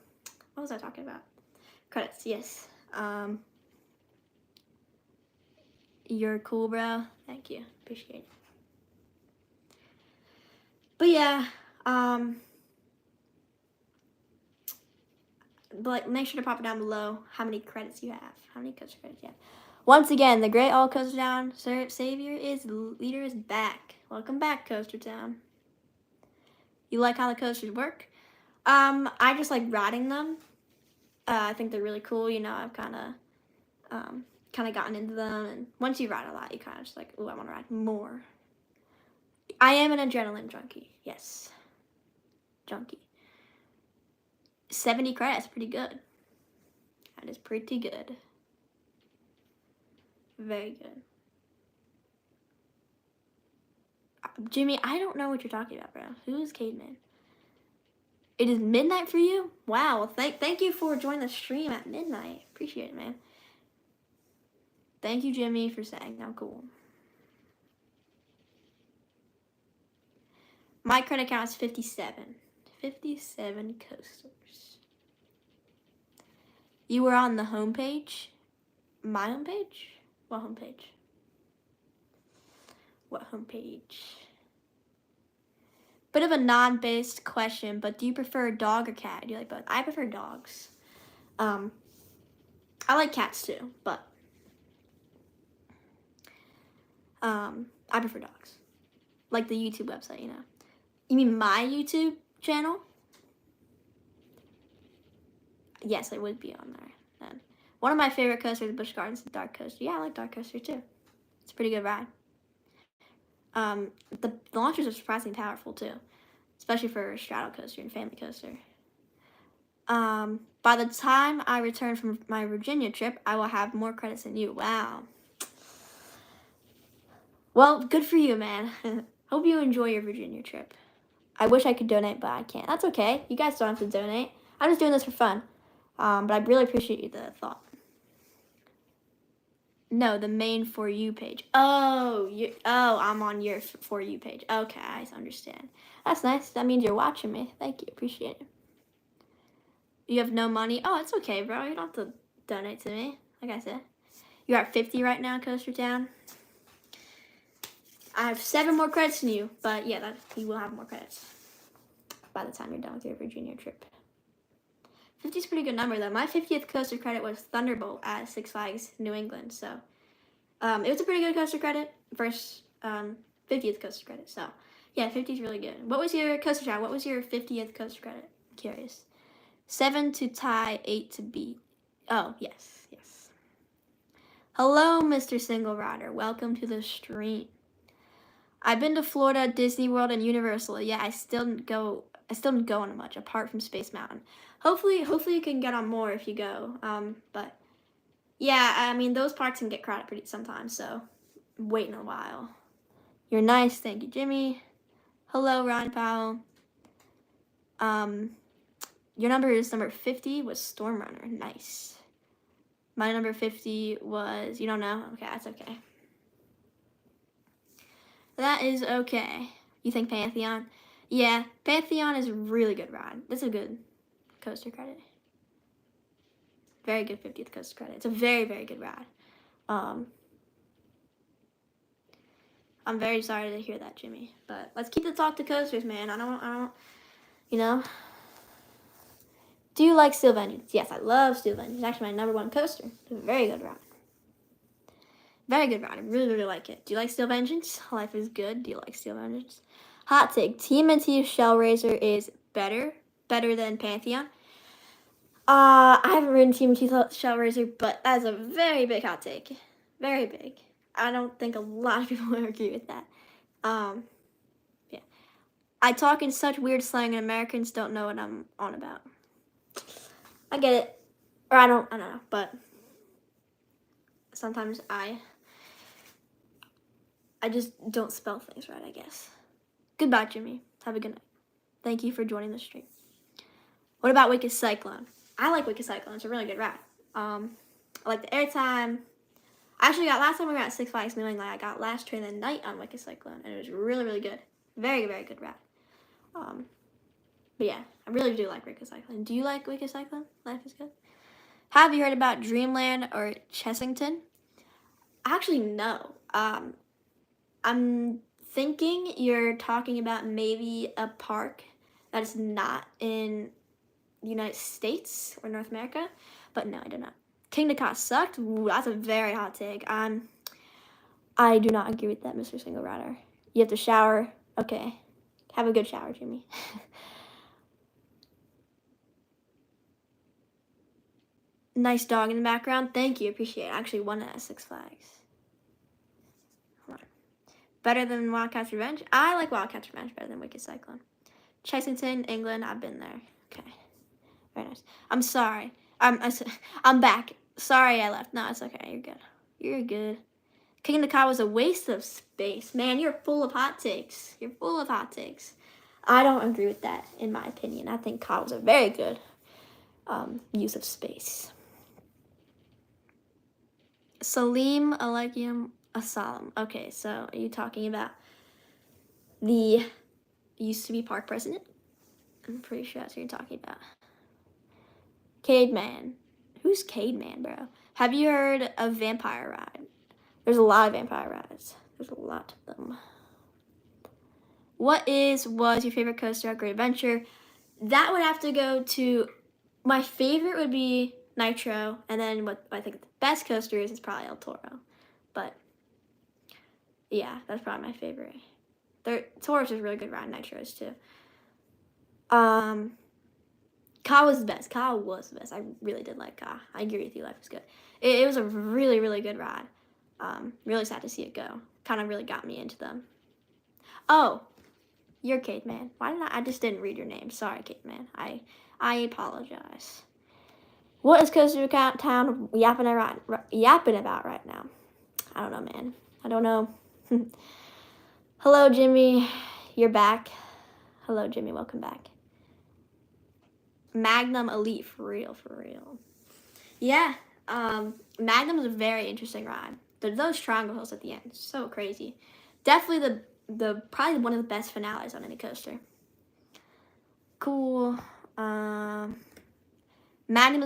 was I talking about? Credits, yes. You're cool, bro. Thank you. Appreciate it. But yeah, But make sure to pop it down below how many credits you have. How many coaster credits you have. Once again, the great all coaster town leader is back. Welcome back, Coaster Town. You like how the coasters work? I just like riding them. I think they're really cool. You know, I've kind of gotten into them, and once you ride a lot, you kind of just like, ooh, I want to ride more. I am an adrenaline junkie. Yes, junkie. 70 credits, pretty good. That is pretty good. Very good. Jimmy, I don't know what you're talking about, bro. Who is Cademan? It is midnight for you? Wow. Well, thank you for joining the stream at midnight. Appreciate it, man. Thank you, Jimmy, for saying I'm cool. My credit count is 57. 57 coasters. You were on the homepage? My homepage? What homepage? What homepage? Bit of a non-based question, but do you prefer a dog or cat? Do you like both? I prefer dogs. I like cats too, but I prefer dogs. Like the YouTube website, you know. You mean my YouTube channel? Yes, I would be on there then. One of my favorite coasters is Busch Gardens, the Dark Coaster. Yeah, I like Dark Coaster too. It's a pretty good ride. The launchers are surprisingly powerful too, especially for a straddle coaster and family coaster. By the time I return from my Virginia trip, I will have more credits than you. Wow. Well, good for you, man. Hope you enjoy your Virginia trip. I wish I could donate, but I can't. That's okay. You guys don't have to donate. I'm just doing this for fun. But I really appreciate the thought. No, the main For You page. Oh, I'm on your For You page. Okay, I understand. That's nice. That means you're watching me. Thank you. Appreciate it. You have no money? Oh, it's okay, bro. You don't have to donate to me. Like I said. You're at 50 right now, Coaster Town. I have 7 more credits than you, but yeah, you will have more credits by the time you're done with your Virginia trip. 50 is a pretty good number, though. My 50th coaster credit was Thunderbolt at Six Flags New England, so it was a pretty good coaster credit. First 50th coaster credit, so yeah, 50 is really good. What was your coaster credit? What was your 50th coaster credit? I'm curious. 7 to tie, 8 to beat. Oh, yes. Hello, Mr. Single Rider. Welcome to the stream. I've been to Florida, Disney World, and Universal. Yeah, I still didn't go on much apart from Space Mountain. Hopefully you can get on more if you go. But yeah, I mean those parks can get crowded pretty sometimes, so I'm waiting a while. You're nice, thank you, Jimmy. Hello, Ryan Powell. Your number is number 50 was Storm Runner. Nice. My number 50 was, you don't know? Okay, that's okay. That is okay. You think Pantheon? Yeah, Pantheon is a really good ride. That's a good coaster credit. Very good 50th coaster credit. It's a very, very good ride. I'm very sorry to hear that, Jimmy. But let's keep the talk to coasters, man. I don't, you know. Do you like Steel Vengeance? Yes, I love Steel Vengeance. It's actually my number 1 coaster. It's a very good ride. Very good ride. I really, really like it. Do you like Steel Vengeance? Life is good. Do you like Steel Vengeance? Hot take. TMNT Shellraiser is better than Pantheon. I haven't ridden TMNT Shellraiser, but that's a very big hot take. Very big. I don't think a lot of people will agree with that. Yeah. I talk in such weird slang and Americans don't know what I'm on about. I get it. Or I don't know, but sometimes I just don't spell things right, I guess. Goodbye, Jimmy. Have a good night. Thank you for joining the stream. What about Wicked Cyclone? I like Wicked Cyclone. It's a really good ride. I like the airtime. Actually, last time we were at Six Flags New England, I got Last Train of the Night on Wicked Cyclone, and it was really, really good. Very, very good ride. But yeah, I really do like Wicked Cyclone. Do you like Wicked Cyclone? Life is good. Have you heard about Dreamland or Chessington? Actually, no. I'm thinking you're talking about maybe a park that is not in the United States or North America, but no, I did not. King Ka sucked. Ooh, that's a very hot take. I do not agree with that, Mr. Single Rider. You have to shower. Okay, have a good shower, Jimmy. Nice dog in the background. Thank you, appreciate it. I actually won it at Six Flags. Better than Wildcats Revenge? I like Wildcats Revenge better than Wicked Cyclone. Chessington, England, I've been there. Okay. Very nice. I'm sorry. I'm back. Sorry I left. No, it's okay. You're good. You're good. King of the Ka was a waste of space. Man, you're full of hot takes. You're full of hot takes. I don't agree with that, in my opinion. I think Ka was a very good use of space. Salim Alaikum Assalam. Okay, so are you talking about the used to be park president? I'm pretty sure that's what you're talking about. Cade Man. Who's Cade Man, bro? Have you heard of Vampire Ride? There's a lot of vampire rides. There's a lot of them. Was your favorite coaster at Great Adventure? That would have to go to, my favorite would be Nitro, and then what I think the best coaster is probably El Toro. But yeah, that's probably my favorite. Toro's is a really good ride, Nitro is too. Ka was the best. Ka was the best. I really did like Ka. I agree with you. Life was good. It was a really, really good ride. Really sad to see it go. Kind of really got me into them. Oh, you're Kate Man. Why did I just didn't read your name. Sorry, Kate Man. I apologize. What is Coaster Town yapping about right now? I don't know, man. I don't know. Hello, Jimmy. You're back. Hello, Jimmy. Welcome back. Magnum Elite, for real. Yeah, Magnum is a very interesting ride. Those triangle hills at the end, so crazy. Definitely the probably one of the best finales on any coaster. Cool. Magnum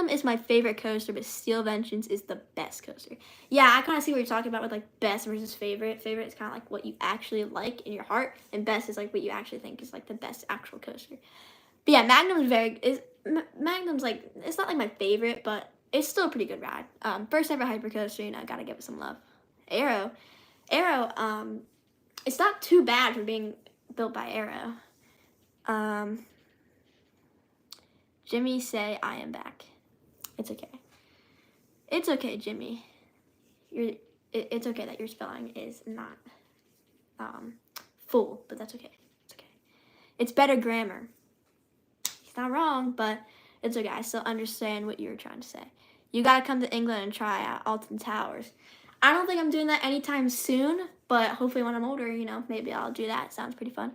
is my favorite coaster, but Steel Vengeance is the best coaster. Yeah, I kind of see what you're talking about with like best versus favorite. Favorite is kind of like what you actually like in your heart, and best is like what you actually think is like the best actual coaster. But yeah, Magnum's like, it's not like my favorite, but it's still a pretty good ride. First ever hypercoaster, gotta give it some love. Arrow, it's not too bad for being built by Arrow. Jimmy say I am back. It's okay. It's okay, Jimmy. It's okay that your spelling is not full, but that's okay. It's okay. It's better grammar. He's not wrong, but it's okay. I still understand what you were trying to say. You gotta come to England and try out Alton Towers. I don't think I'm doing that anytime soon, but hopefully when I'm older, maybe I'll do that. Sounds pretty fun.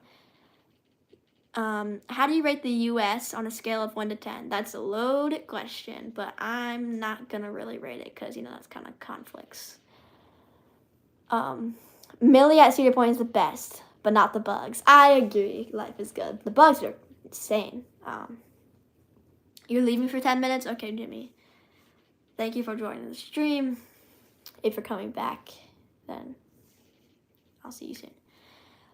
How do you rate the U.S. on a scale of 1 to 10? That's a loaded question, but I'm not gonna really rate it because that's kind of conflicts. Millie at Cedar Point is the best, but not the bugs. I agree. Life is good. The bugs are insane. You're leaving for 10 minutes? Okay, Jimmy. Thank you for joining the stream. If you're coming back, then I'll see you soon.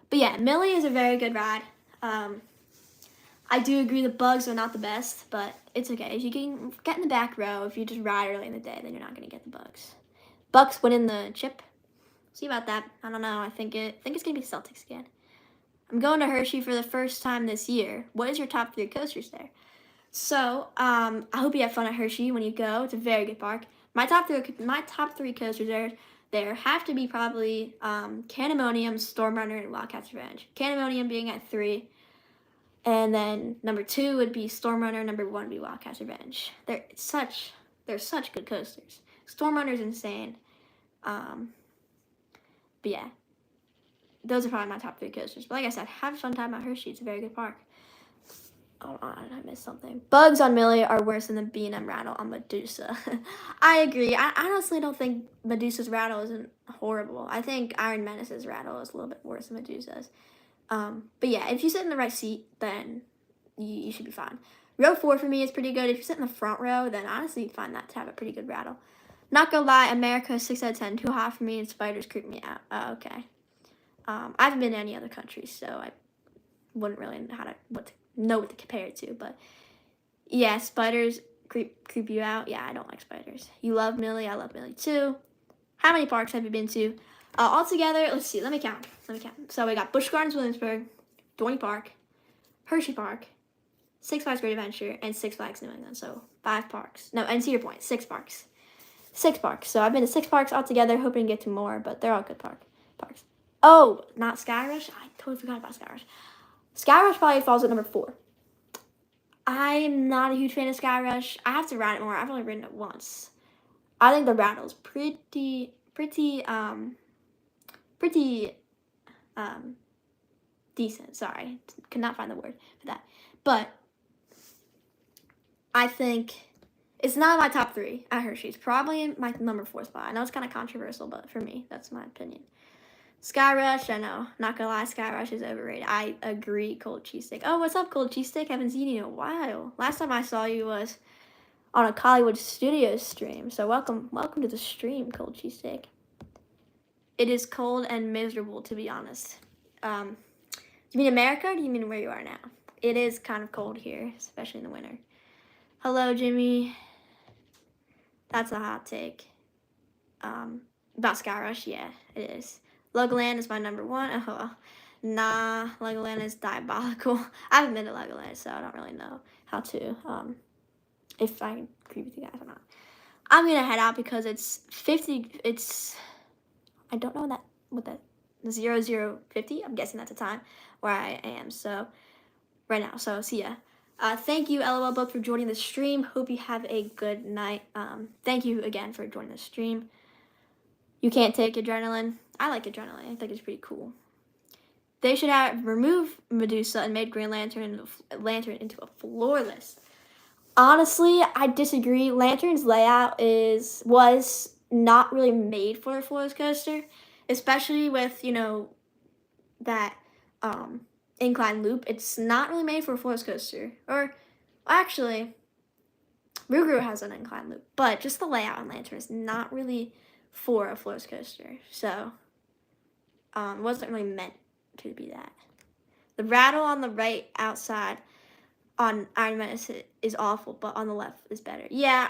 But yeah, Millie is a very good ride. I do agree the bugs are not the best, but it's okay. If you can get in the back row, if you just ride early in the day, then you're not going to get the bugs. Bucks winning the chip. See about that. I don't know. I think it's going to be Celtics again. I'm going to Hershey for the first time this year. What is your top 3 coasters there? So, I hope you have fun at Hershey when you go. It's a very good park. My top three coasters there have to be probably Candemonium, Stormrunner, and Wildcats Revenge. Candemonium being at 3. And then number 2 would be Stormrunner. Number 1 would be Wildcats Revenge. They're such good coasters. Stormrunner's insane. But yeah, those are probably my top 3 coasters. But like I said, have a fun time at Hershey. It's a very good park. Hold on, I missed something. Bugs on Millie are worse than the B&M rattle on Medusa. I agree. I honestly don't think Medusa's rattle isn't horrible. I think Iron Menace's rattle is a little bit worse than Medusa's. But yeah, if you sit in the right seat, then you should be fine. Row 4 for me is pretty good. If you sit in the front row, then honestly you find that to have a pretty good rattle. Not gonna lie, America 6 out of 10. Too hot for me, and spiders creep me out. Okay. I haven't been to any other countries, so I wouldn't really know what to compare it to. But Yeah, spiders creep you out. Yeah, I don't like spiders. You love Millie. I love Millie too. How many parks have you been to? Altogether, let's see. Let me count. So we got Busch Gardens, Williamsburg, Dorney Park, Hershey Park, Six Flags Great Adventure, and Six Flags New England. So 5 parks. No, and Cedar Point, 6 parks. 6 parks. So I've been to 6 parks altogether, hoping to get to more, but they're all good parks. Oh, not Sky Rush? I totally forgot about Sky Rush. Sky Rush probably falls at number 4. I'm not a huge fan of Sky Rush. I have to ride it more. I've only ridden it once. I think the rattle's pretty decent. Sorry, could not find the word for that. But I think it's not my top 3 at Hershey's. Probably my number 4 spot. I know it's kind of controversial, but for me, that's my opinion. Sky Rush, I know. Not gonna lie, Sky Rush is overrated. I agree, Cold Cheesesteak. Oh, what's up, Cold Cheesesteak? Haven't seen you in a while. Last time I saw you was on a Hollywood Studios stream. So welcome to the stream, Cold Cheesesteak. It is cold and miserable, to be honest. Do you mean America, or do you mean where you are now? It is kind of cold here, especially in the winter. Hello, Jimmy. That's a hot take. About Sky Rush, yeah, it is. Legoland is my number 1. Oh, nah, Legoland is diabolical. I haven't been to Legoland, so I don't really know how to, if I agree with you guys or not. I'm gonna head out because it's 50, I don't know what that 0050, I'm guessing that's the time where I am, so, right now, so see ya. Thank you, LOL Book, for joining the stream. Hope you have a good night. Thank you again for joining the stream. You can't take adrenaline. I like adrenaline. I think it's pretty cool. They should have removed Medusa and made Green Lantern into a floorless. Honestly, I disagree. Lantern's layout was not really made for a floorless coaster, especially with, you know, that incline loop. It's not really made for a floorless coaster. Or actually, Rougarou has an incline loop, but just the layout on Lantern is not really for a floorless coaster, so it wasn't really meant to be that. The rattle on the right outside on Iron Menace is awful, but on the left is better. Yeah,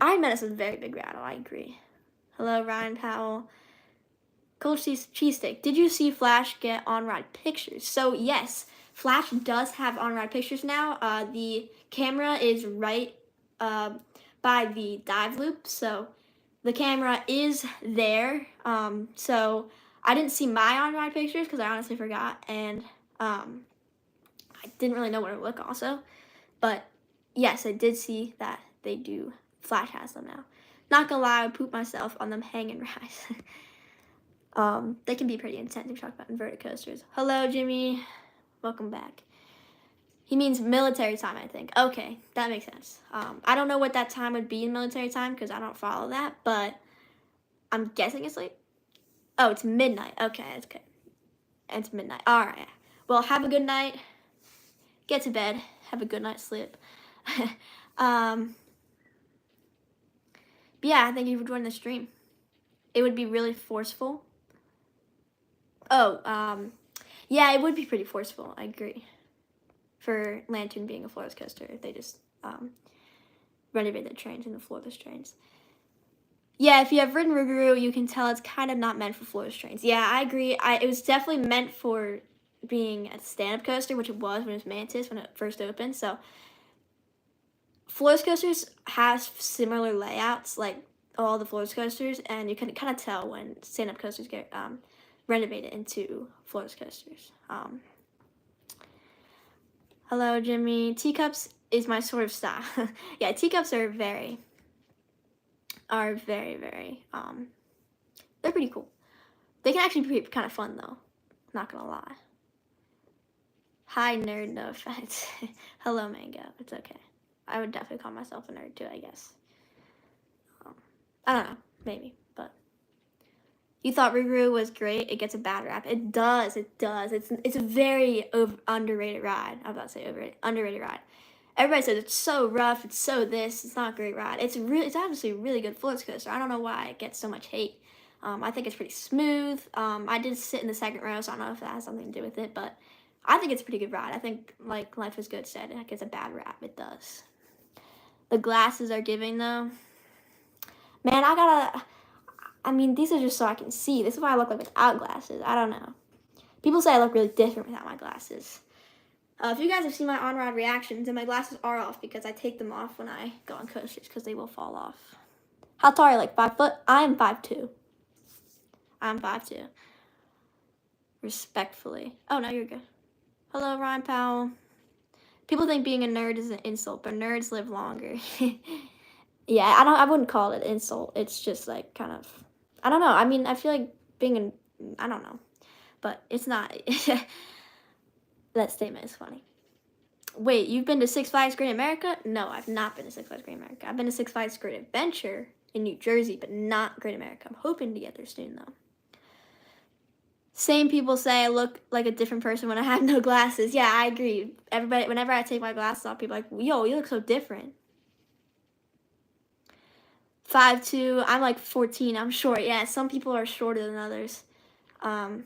Iron Menace is a very big rattle, I agree. Hello, Ryan Powell. Cold Cheesesteak. Did you see Flash get on-ride pictures? So yes, Flash does have on-ride pictures now. The camera is right by the dive loop, so the camera is there. So I didn't see my on-ride pictures because I honestly forgot, and I didn't really know what it would look also. But yes, I did see that they do. Flash has them now. Not gonna lie, I would poop myself on them hang and rise. They can be pretty intense if you talk about inverted coasters. Hello, Jimmy. Welcome back. He means military time, I think. Okay, that makes sense. I don't know what that time would be in military time because I don't follow that, but I'm guessing it's like, oh, it's midnight. Okay, that's good. It's midnight. All right. Well, have a good night. Get to bed. Have a good night's sleep. But yeah, thank you for joining the stream. It would be really forceful. Oh, yeah, it would be pretty forceful. I agree. For Lantern being a floorless coaster, if they just renovate the trains into floorless trains. Yeah, if you have ridden Rougarou, you can tell it's kind of not meant for floorless trains. Yeah, I agree. It was definitely meant for being a stand-up coaster, which it was when it was Mantis, when it first opened. So floorless coasters have similar layouts, like all the floorless coasters, and you can kind of tell when stand-up coasters get renovated into floorless coasters. Hello, Jimmy. Teacups is my sort of style. Yeah, teacups are very, very, they're pretty cool. They can actually be kind of fun, though. Not gonna lie. Hi, nerd, no offense. Hello, Mango. It's okay. I would definitely call myself a nerd, too, I guess. I don't know. Maybe, but. You thought Rougarou was great. It gets a bad rap. It does. It's a very underrated ride. I'm about to say underrated ride. Everybody says it's so rough. It's so this. It's not a great ride. It's obviously a really good floorless coaster. I don't know why it gets so much hate. I think it's pretty smooth. I did sit in the second row, so I don't know if that has something to do with it. But I think it's a pretty good ride. I think, like Life is Good said, it gets a bad rap. It does. The glasses are giving, though. Man, I mean, these are just so I can see. This is why I look like without glasses. I don't know. People say I look really different without my glasses. If you guys have seen my on-ride reactions, and my glasses are off because I take them off when I go on coasters because they will fall off. How tall are you? Like 5 foot? I am 5'2". I'm 5'2". Respectfully. Oh, no, you're good. Hello, Ryan Powell. People think being a nerd is an insult, but nerds live longer. Yeah, I wouldn't call it an insult. It's just like kind of, I don't know. I mean, I feel like I don't know, but it's not. That statement is funny. Wait, you've been to Six Flags Great America? No, I've not been to Six Flags Great America. I've been to Six Flags Great Adventure in New Jersey, but not Great America. I'm hoping to get there soon, though. Same people say I look like a different person when I have no glasses. Yeah, I agree. Everybody, whenever I take my glasses off, people are like, yo, you look so different. 5'2", I'm like 14. I'm short. Yeah, some people are shorter than others. But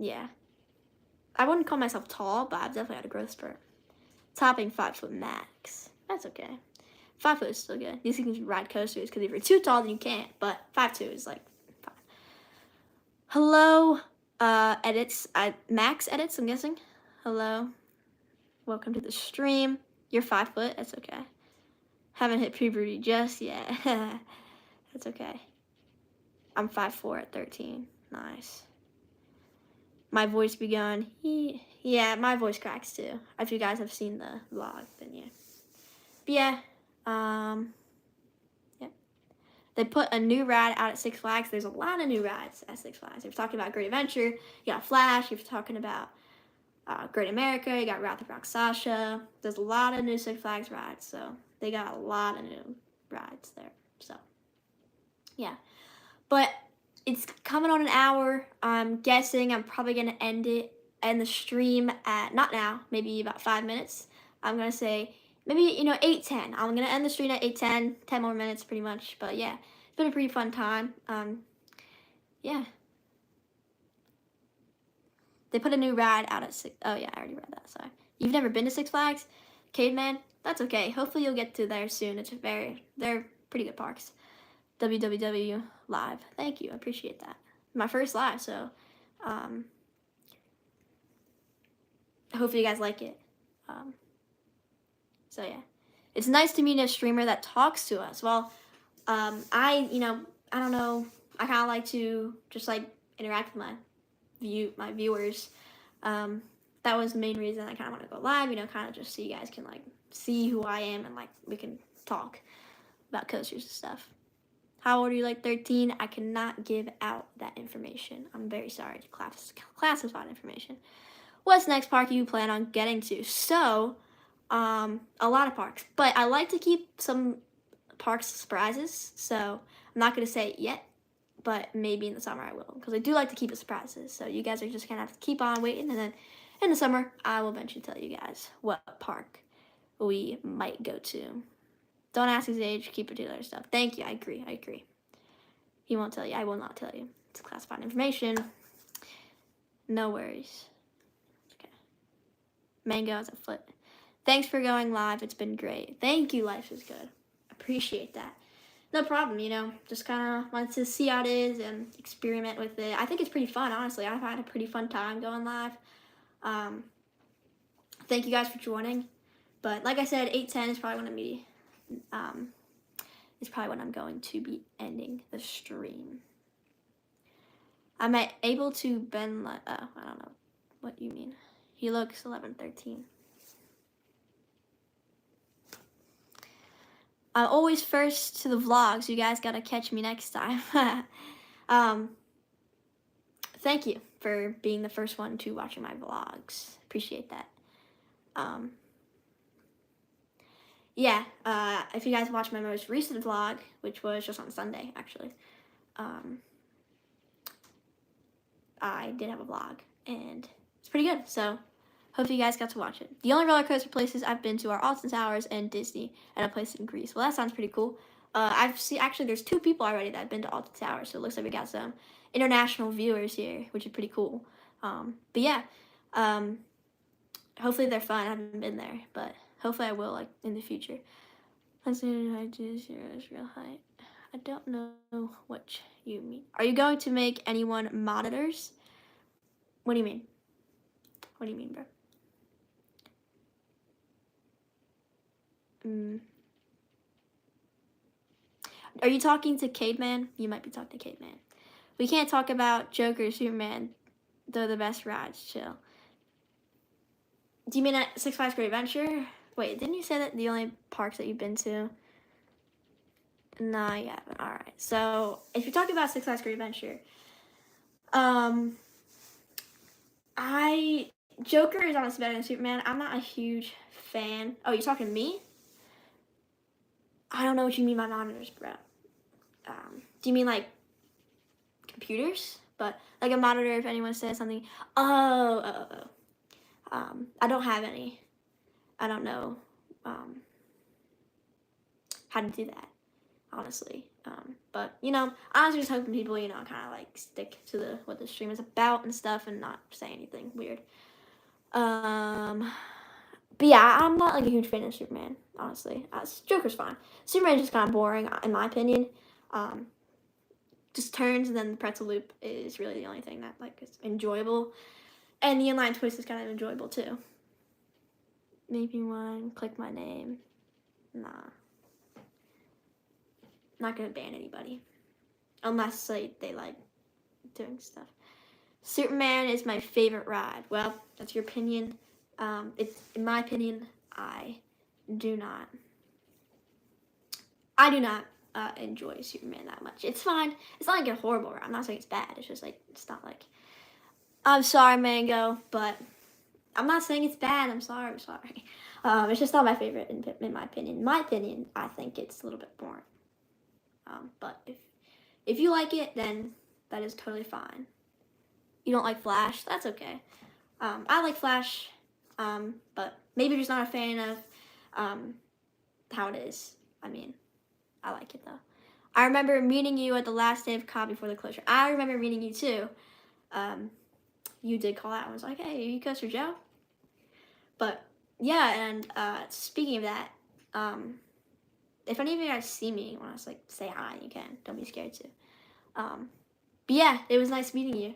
yeah, I wouldn't call myself tall, but I've definitely had a growth spurt. Topping 5 foot max. That's okay. 5 foot is still good. These can ride coasters because if you're too tall, then you can't. But 5'2" is like fine. Hello, edits. Max edits. I'm guessing. Hello. Welcome to the stream. You're 5 foot. That's okay. Haven't hit puberty just yet. That's okay. I'm 5'4" at 13. Nice. My voice be going, yeah, my voice cracks too. If you guys have seen the vlog, then yeah. But yeah, yeah. They put a new ride out at Six Flags. There's a lot of new rides at Six Flags. If you're talking about Great Adventure, you got Flash. If you're talking about Great America, you got Wrath of Rock Sasha. There's a lot of new Six Flags rides, so they got a lot of new rides there. So, yeah. But it's coming on an hour. I'm guessing I'm probably going to end the stream at, not now, maybe about 5 minutes. I'm going to say maybe, 8:10. I'm going to end the stream at 8:10, 10 more minutes pretty much. But yeah, it's been a pretty fun time. Yeah. They put a new ride out at oh yeah, I already read that, sorry. You've never been to Six Flags? Caveman? That's okay. Hopefully you'll get to there soon. They're pretty good parks. www live. Thank you. I appreciate that. My first live, so hopefully you guys like it. So yeah. It's nice to meet a streamer that talks to us. Well, I don't know. I kind of like to just like interact with my viewers. That was the main reason I kind of want to go live, kind of just so you guys can like see who I am and like we can talk about coasters and stuff. How old are you? Like 13? I cannot give out that information. I'm very sorry to classified information. What's next park you plan on getting to? So, a lot of parks, but I like to keep some parks surprises. So I'm not gonna say it yet, but maybe in the summer I will, because I do like to keep it surprises. So you guys are just gonna have to keep on waiting, and then in the summer I will eventually tell you guys what park we might go to. Don't ask his age, keep it to the other stuff. Thank you, I agree. He won't tell you, I will not tell you. It's classified information. No worries. Okay. Mango has a foot. Thanks for going live, it's been great. Thank you, Life is Good. Appreciate that. No problem, just kind of wanted to see how it is and experiment with it. I think it's pretty fun, honestly. I've had a pretty fun time going live. Thank you guys for joining. But like I said, 8:10 is probably when I'm going to be ending the stream. I'm able to bend, I don't know what you mean. He looks 11, 13. I'm always first to the vlogs. You guys gotta catch me next time. Thank you for being the first one to watching my vlogs. Appreciate that. Yeah, if you guys watched my most recent vlog, which was just on Sunday, actually, I did have a vlog, and it's pretty good, so hope you guys got to watch it. The only roller coaster places I've been to are Alton Towers and Disney, and a place in Greece. Well, that sounds pretty cool. Actually, there's 2 people already that have been to Alton Towers, so it looks like we got some international viewers here, which is pretty cool. But yeah, hopefully they're fun. I haven't been there, but hopefully I will, like, in the future. Fascinating ideas, real height. I don't know what you mean. Are you going to make anyone monitors? What do you mean? What do you mean, bro? Are you talking to Caveman? You might be talking to Caveman. We can't talk about Joker or Superman. They're the best rides. Chill. Do you mean at Six Flags Great Adventure? Wait, didn't you say that the only parks that you've been to? No, you haven't. All right. So if you're talking about Six Flags Great Adventure, Joker is honestly better than Superman. I'm not a huge fan. Oh, you're talking to me? I don't know what you mean by monitors, bro. Do you mean like computers? But like a monitor, if anyone says something. Oh. I don't have any. I don't know how to do that, honestly. But I was just hoping people, kind of like stick to what the stream is about and stuff, and not say anything weird. But yeah, I'm not like a huge fan of Superman, honestly. Joker's fine. Superman's just kind of boring, in my opinion. Just turns, and then the pretzel loop is really the only thing that like is enjoyable, and the inline twist is kind of enjoyable too. Maybe one. Click my name. Nah. Not gonna ban anybody, unless they like doing stuff. Superman is my favorite ride. Well, that's your opinion. It's in my opinion. I do not enjoy Superman that much. It's fine. It's not like a horrible ride. I'm not saying it's bad. It's just like it's not like. I'm sorry, Mango, but I'm not saying it's bad. I'm sorry. It's just not my favorite in my opinion. In my opinion, I think it's a little bit boring. But if you like it, then that is totally fine. You don't like Flash? That's okay. I like Flash, but maybe you're just not a fan of how it is. I mean, I like it though. I remember meeting you at the last day of COD before the closure. I remember meeting you too. You did call out. I was like, hey, you Coaster Joe? But yeah, and speaking of that, if any of you guys see me and want to like say hi, you can. Don't be scared to. But yeah, it was nice meeting you.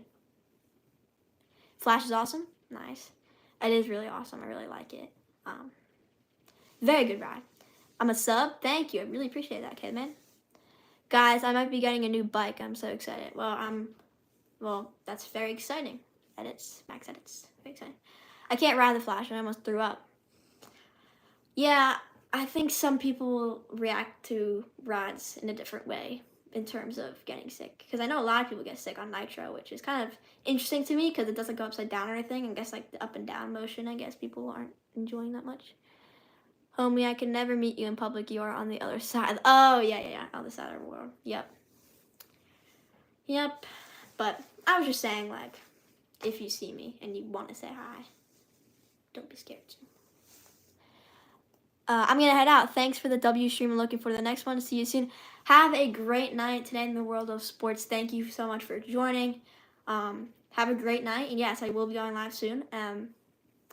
Flash is awesome. Nice. It is really awesome. I really like it. Very good ride. I'm a sub. Thank you. I really appreciate that, kid, man. Guys, I might be getting a new bike. I'm so excited. Well, that's very exciting. Max edits. Very exciting. I can't ride the Flash. I almost threw up. Yeah, I think some people react to rides in a different way in terms of getting sick. Because I know a lot of people get sick on Nitro, which is kind of interesting to me because it doesn't go upside down or anything. I guess like the up and down motion, I guess people aren't enjoying that much. Homie, I can never meet you in public. You are on the other side. Oh, yeah. On the side of the world. Yep. But I was just saying, like, if you see me and you want to say hi, don't be scared to. I'm going to head out. Thanks for the W stream. I'm looking for the next one. See you soon. Have a great night today in the world of sports. Thank you so much for joining. Have a great night. And yes, I will be going live soon.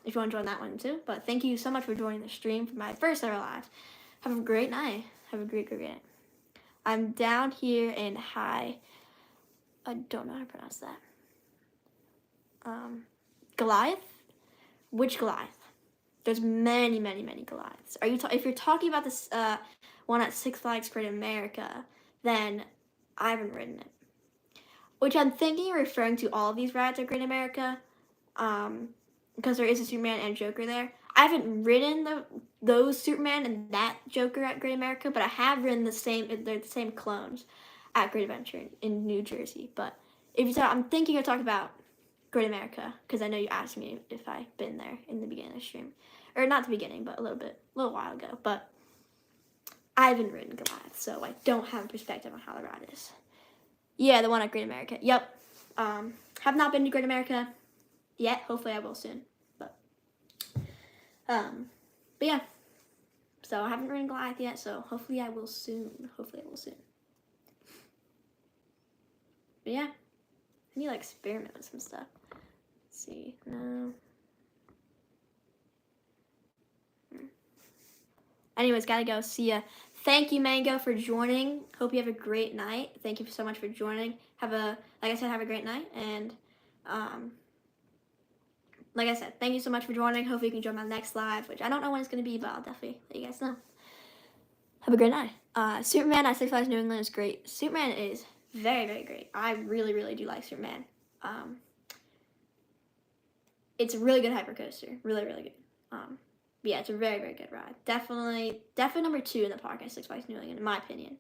If you want to join that one too. But thank you so much for joining the stream for my first ever live. Have a great night. Have a great night. I'm down here in I don't know how to pronounce that. Goliath? Which Goliath? There's many Goliaths. If you're talking about this one at Six Flags Great America, then I haven't ridden it. Which I'm thinking you're referring to all of these rides at Great America. Because there is a Superman and Joker there. I haven't ridden those Superman and that Joker at Great America, but I have ridden they're the same clones at Great Adventure in New Jersey. But I'm thinking you're talking about Great America, because I know you asked me if I've been there in the beginning of the stream. Or not the beginning, but a little while ago. But I haven't ridden Goliath, so I don't have a perspective on how the ride is. Yeah, the one at Great America. Yep. Have not been to Great America yet. Hopefully I will soon. But yeah. So I haven't ridden Goliath yet, so hopefully I will soon. But yeah. I need to experiment with some stuff. see. No. Anyways, gotta go. See ya. Thank you, Mango, for joining. Hope you have a great night. Thank you so much for joining. Have a great night. And like I said, thank you so much for joining. Hopefully you can join my next live, which I don't know when it's gonna be, but I'll definitely let you guys know. Have a great night. Superman at Six Flags New England is great. Superman is very, very great. I really, really do like Superman. It's a really good hypercoaster. Really, really good. But yeah, it's a very, very good ride. Definitely number 2 in the park at Six Flags New England, in my opinion.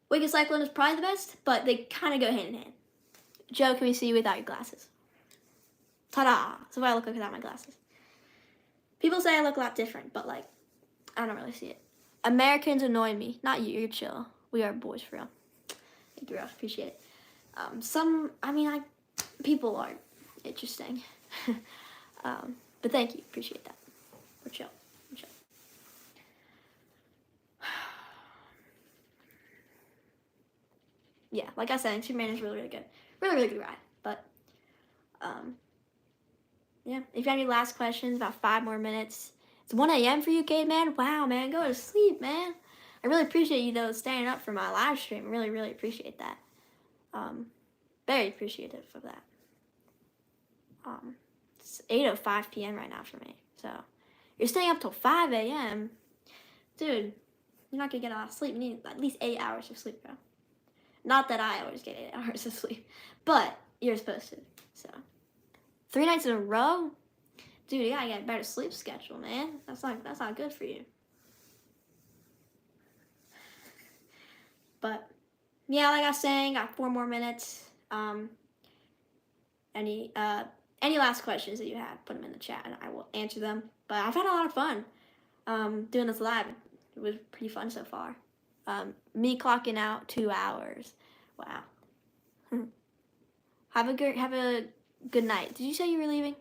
Wicked Cyclone is probably the best, but they kind of go hand in hand. Joe, can we see you without your glasses? Ta-da! That's what I look like without my glasses. People say I look a lot different, but like, I don't really see it. Americans annoy me. Not you, you're chill. We are boys for real. Thank you, Ralph. Appreciate it. People are interesting. But thank you. Appreciate that. We're chill. Yeah, like I said, Superman is really, really good. Really, really good ride. But, yeah. If you have any last questions, about 5 more minutes. It's 1 a.m. for you, Caveman. Wow, man. Go to sleep, man. I really appreciate you, though, staying up for my live stream. Really, really appreciate that. Very appreciative of that. It's 8:05 p.m. right now for me. So, you're staying up till 5 a.m. Dude, you're not going to get a lot of sleep. You need at least 8 hours of sleep, bro. Not that I always get 8 hours of sleep, but you're supposed to. So, 3 nights in a row? Dude, you gotta get a better sleep schedule, man. That's not good for you. But, yeah, like I was saying, got 4 more minutes. Any last questions that you have, put them in the chat and I will answer them. But I've had a lot of fun doing this live. It was pretty fun so far. Me clocking out 2 hours. Wow. Have a good night. Did you say you were leaving?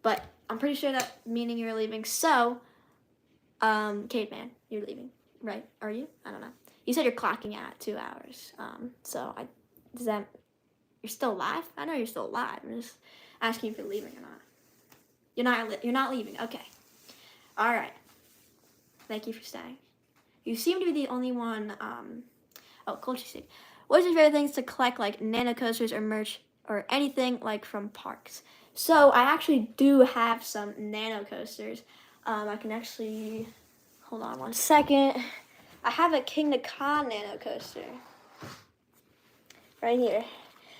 But I'm pretty sure that meaning you're leaving. So, Caveman, you're leaving, right? Are you? I don't know. You said you're clocking out 2 hours. You're still alive? I know you're still alive. I'm just asking if you're leaving or not. You're not leaving. Okay. All right. Thank you for staying. You seem to be the only one. Culture State. What's your favorite things to collect, like nano coasters or merch or anything like from parks? So I actually do have some nano coasters. I can actually hold on 1 second. I have a King Ka nano coaster right here.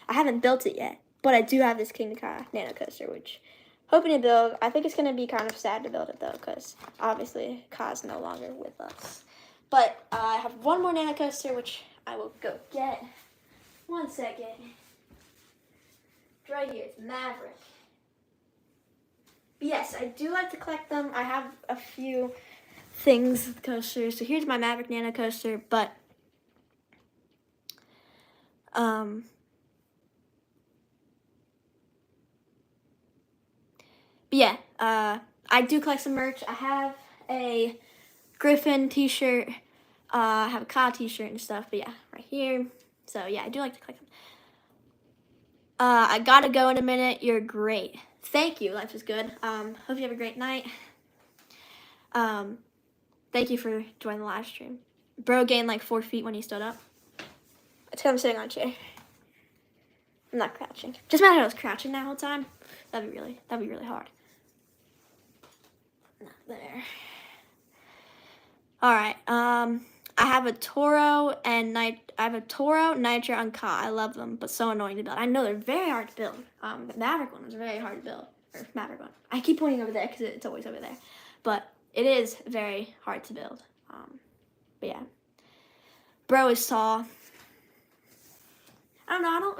I haven't built it yet, but I do have this King Ka nano coaster, which hoping to build. I think it's gonna be kind of sad to build it though, because obviously Ka's no longer with us. But I have 1 more nano coaster, which I will go get. 1 second. It's right here. It's Maverick. But yes, I do like to collect them. I have a few things with coasters. So here's my Maverick nano coaster, but yeah, I do collect some merch. I have a Griffin t-shirt. I have a Ka t-shirt and stuff, but yeah, right here. So yeah, I do like to collect them. I gotta go in a minute. You're great. Thank you. Life is good. Hope you have a great night. Thank you for joining the live stream. Bro gained like 4 feet when he stood up. It's because I'm sitting on a chair. I'm not crouching. Just imagine I was crouching that whole time. That'd be really hard. Not there. All right. I have a Toro and Nitro and Ka. I love them, but so annoying to build. I know they're very hard to build. The Maverick one was very hard to build. Or Maverick one. I keep pointing over there because it's always over there, but it is very hard to build. But yeah, bro is tall. I don't know.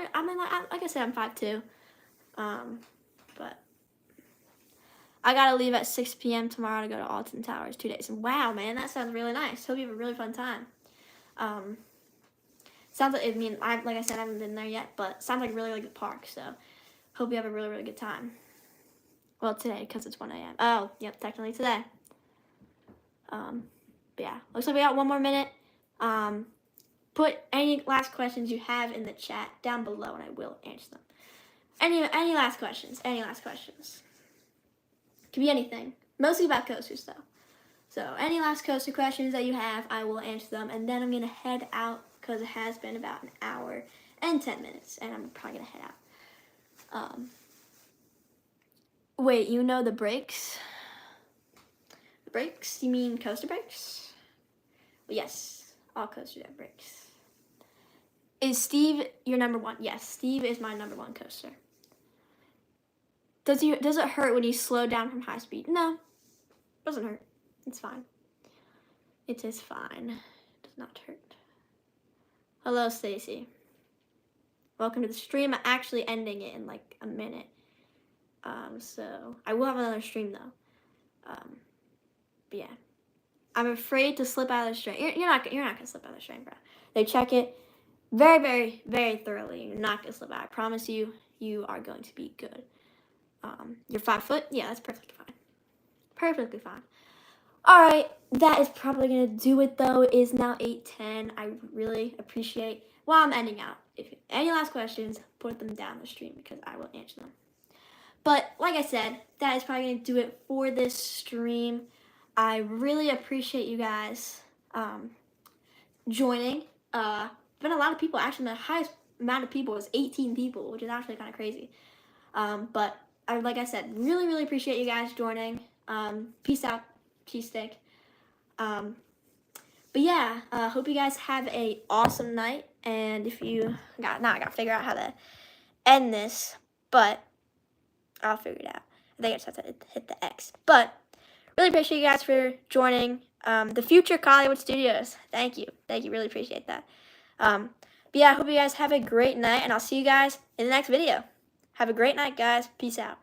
Like I said, I'm 5'2". But I gotta leave at 6 p.m. tomorrow to go to Alton Towers 2 days. And wow, man, that sounds really nice. Hope you have a really fun time. Sounds like, like I said, I haven't been there yet, but sounds like a really, really good park. So hope you have a really, really good time. Well, today, because it's 1 a.m. Oh, yep, technically today. But yeah, looks like we got 1 more minute. put any last questions you have in the chat down below, and I will answer them. Any last questions? Any last questions? Could be anything. Mostly about coasters, though. So any last coaster questions that you have, I will answer them, and then I'm going to head out because it has been about an hour and 10 minutes, and I'm probably going to head out. Wait, you know the brakes? The brakes? You mean coaster brakes? Well, yes, all coasters have brakes. Is Steve your number one? Yes, Steve is my number one coaster. Does it hurt when you slow down from high speed? No, doesn't hurt. It's fine. It is fine. It does not hurt. Hello, Stacy. Welcome to the stream. I'm actually ending it in like a minute. So I will have another stream though. But yeah, I'm afraid to slip out of the stream. You're not gonna slip out of the stream, bro. They check it very, very, very thoroughly. You're not gonna slip out. I promise you. You are going to be good. You're 5 foot. Yeah, that's perfectly fine. Perfectly fine. All right, that is probably gonna do it though. It is now 8:10. I really appreciate. While I'm ending out, if you have any last questions, put them down the stream because I will answer them. But like I said, that is probably gonna do it for this stream. I really appreciate you guys joining. Been a lot of people. Actually, the highest amount of people was 18 people, which is actually kind of crazy. But like I said, really, really appreciate you guys joining. Peace out, cheese stick. But yeah, hope you guys have a awesome night. And if you I gotta figure out how to end this, but I'll figure it out. I think I just have to hit the X. But really appreciate you guys for joining the future Hollywood Studios. Thank you, really appreciate that. But yeah, I hope you guys have a great night, and I'll see you guys in the next video. Have a great night, guys. Peace out.